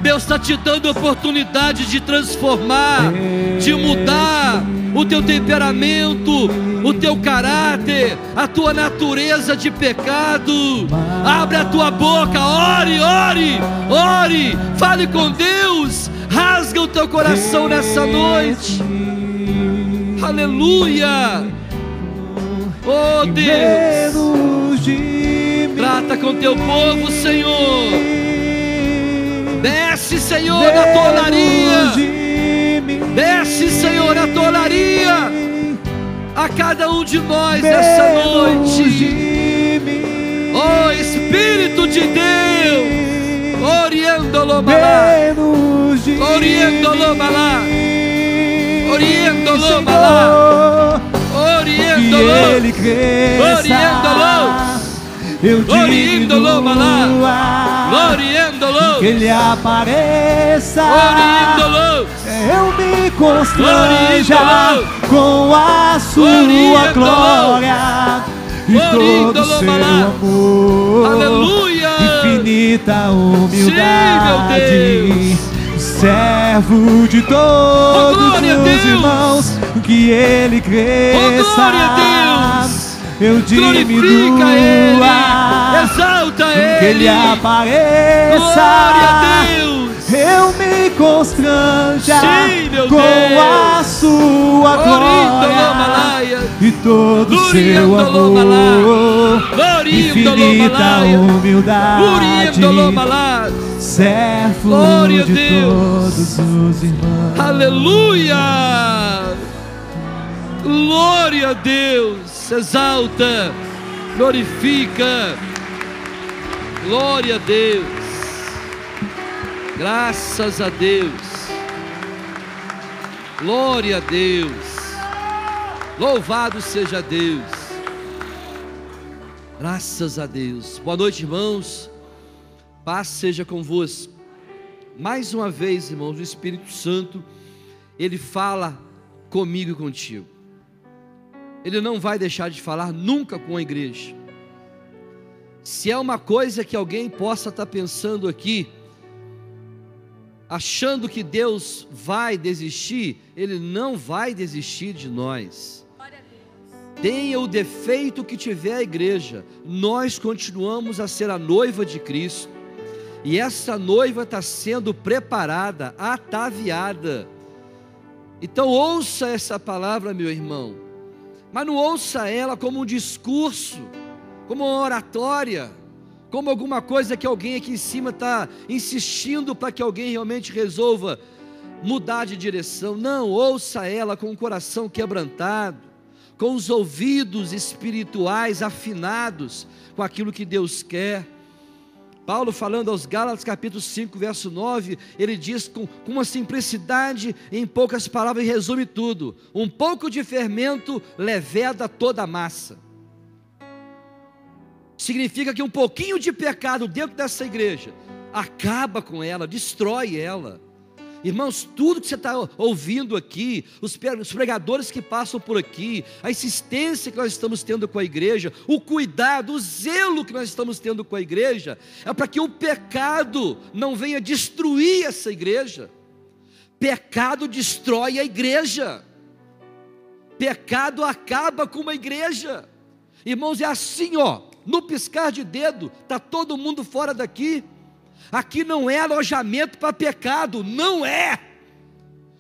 Deus está te dando a oportunidade de transformar, de mudar o teu temperamento, o teu caráter, a tua natureza de pecado. Abre a tua boca, ore, ore, ore, fale com Deus. Rasga o teu coração nessa noite. Aleluia. Oh Deus, trata com teu povo, Senhor. Desce, Senhor, na tua olaria. Desce, Senhor, na tua olaria a cada um de nós nessa noite. Oh Espírito de Deus, oriendo-lo malá, oriendo-lo malá, oriendo-lo malá, oriendo-lo, oriendo-lo, oriendo-lo malá, oriendo-lo, que Ele apareça, oriendo-lo Deus. Eu me constranja com a sua glória e todo o seu amor. Aleluia. Infinita humildade. Sim, meu Deus. Servo de todos os irmãos, que ele cresça. Glória a Deus. Eu Glorifica Ele, diminuo, exalta Ele, que ele apareça. Glória a Deus. Eu me constranja Sim, meu com Deus. a sua glória e todo o seu amor. Infinita humildade, servo Glória a de Deus. todos os irmãos. Aleluia. Glória a Deus. Exalta, glorifica. Glória a Deus. Graças a Deus. Glória a Deus. Louvado seja Deus. Graças a Deus. Boa noite, irmãos. Paz seja convosco. Mais uma vez, irmãos, o Espírito Santo, Ele fala comigo e contigo. Ele não vai deixar de falar nunca com a igreja. Se é uma coisa que alguém possa estar pensando aqui, achando que Deus vai desistir, Ele não vai desistir de nós. Tenha o defeito que tiver a igreja, nós continuamos a ser a noiva de Cristo, e essa noiva está sendo preparada, ataviada. Então ouça essa palavra, meu irmão, mas não ouça ela como um discurso, como uma oratória, como alguma coisa que alguém aqui em cima está insistindo para que alguém realmente resolva mudar de direção. Não, ouça ela com o coração quebrantado, com os ouvidos espirituais afinados com aquilo que Deus quer. Paulo, falando aos Gálatas capítulo 5 verso 9, ele diz com uma simplicidade, em poucas palavras, resume tudo: um pouco de fermento leveda toda a massa. Significa que um pouquinho de pecado dentro dessa igreja acaba com ela, destrói ela. Irmãos, tudo que você está ouvindo aqui, os pregadores que passam por aqui, a insistência que nós estamos tendo com a igreja, o cuidado, o zelo que nós estamos tendo com a igreja, é para que o pecado não venha destruir essa igreja. Pecado destrói a igreja, pecado acaba com uma igreja. Irmãos, é assim, ó, no piscar de dedo, está todo mundo fora daqui. Aqui não é alojamento para pecado, não é.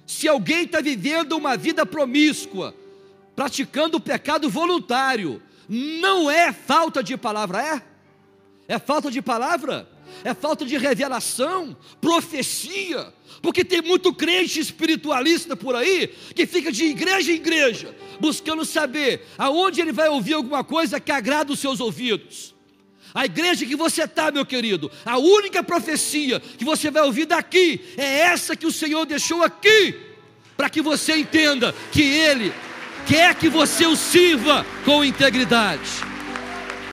Se alguém está vivendo uma vida promíscua, praticando o pecado voluntário, não é falta de palavra, é? É falta de palavra? É falta de revelação, profecia, porque tem muito crente espiritualista por aí, que fica de igreja em igreja, buscando saber aonde ele vai ouvir alguma coisa que agrada os seus ouvidos. A igreja que você está, meu querido, a única profecia que você vai ouvir daqui, é essa que o Senhor deixou aqui, para que você entenda que Ele quer que você o sirva com integridade.